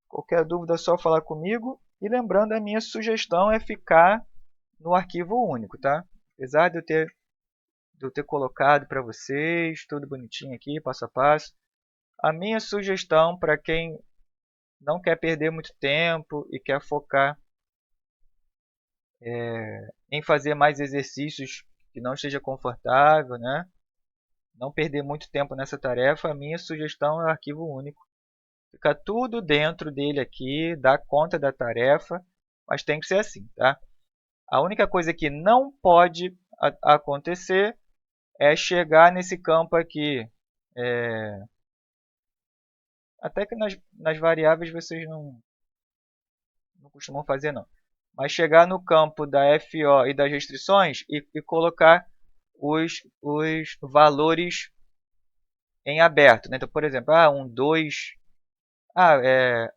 Qualquer dúvida é só falar comigo. E lembrando, a minha sugestão é ficar no arquivo único, tá? Apesar de eu ter colocado para vocês tudo bonitinho aqui, passo a passo, a minha sugestão para quem não quer perder muito tempo e quer focar em fazer mais exercícios que não esteja confortável, né? Não perder muito tempo nessa tarefa, a minha sugestão é o arquivo único. Fica tudo dentro dele aqui, dá conta da tarefa, mas tem que ser assim, tá? A única coisa que não pode acontecer é chegar nesse campo aqui. Até que nas variáveis vocês não costumam fazer, não. Mas chegar no campo da FO e das restrições e colocar os valores em aberto, né? Então, por exemplo, 1, 2... a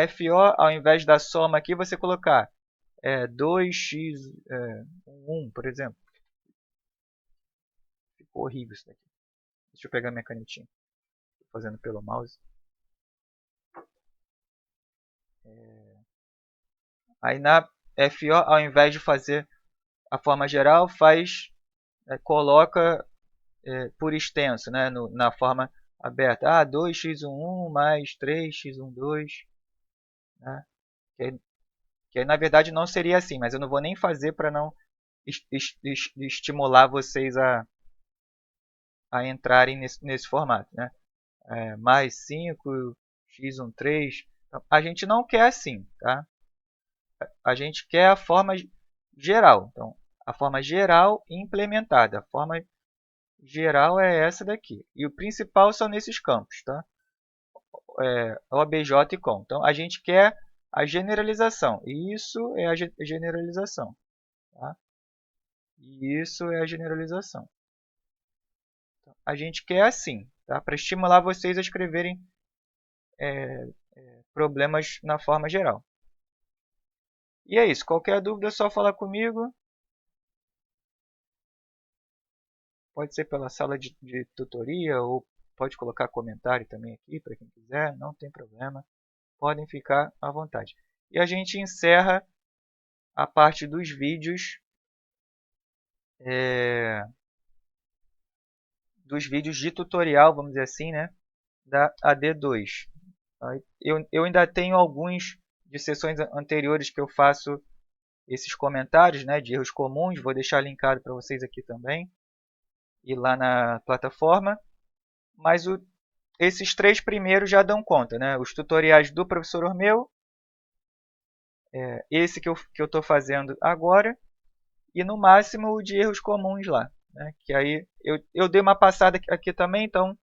FO, ao invés da soma aqui, você colocar 2x 1, por exemplo. Ficou horrível isso daqui. Deixa eu pegar minha canetinha. Estou fazendo pelo mouse. Aí na FO, ao invés de fazer a forma geral, coloca por extenso, né, na forma aberta. 2x11 mais 3x12. Né? Que aí, na verdade, não seria assim, mas eu não vou nem fazer para não estimular vocês a entrarem nesse formato, né? Mais 5, x13. Então, a gente não quer assim, tá? A gente quer a forma geral. Então, a forma geral implementada. A forma geral é essa daqui. E o principal são nesses campos, tá? OBJ e COM. Então, a gente quer a generalização. E isso é a generalização. Tá? E isso é a generalização. Então, a gente quer assim, tá? Para estimular vocês a escreverem problemas na forma geral. E é isso. Qualquer dúvida é só falar comigo. Pode ser pela sala de tutoria ou pode colocar comentário também aqui para quem quiser. Não tem problema. Podem ficar à vontade. E a gente encerra a parte dos vídeos de tutorial, vamos dizer assim, né, da AD2. Eu ainda tenho alguns de sessões anteriores que eu faço esses comentários, né, de erros comuns, vou deixar linkado para vocês aqui também, e lá na plataforma, mas esses 3 primeiros já dão conta, né, os tutoriais do professor Ormeu, esse que eu estou fazendo agora, e no máximo o de erros comuns lá, né, que aí eu dei uma passada aqui também, então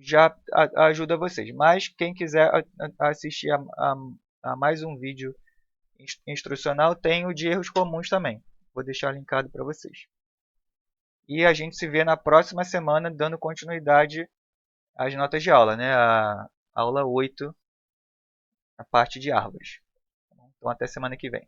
já ajuda vocês. Mas quem quiser assistir a mais um vídeo instrucional, tem o de erros comuns também. Vou deixar linkado para vocês. E a gente se vê na próxima semana, dando continuidade às notas de aula, né? A aula 8, a parte de árvores. Então até semana que vem.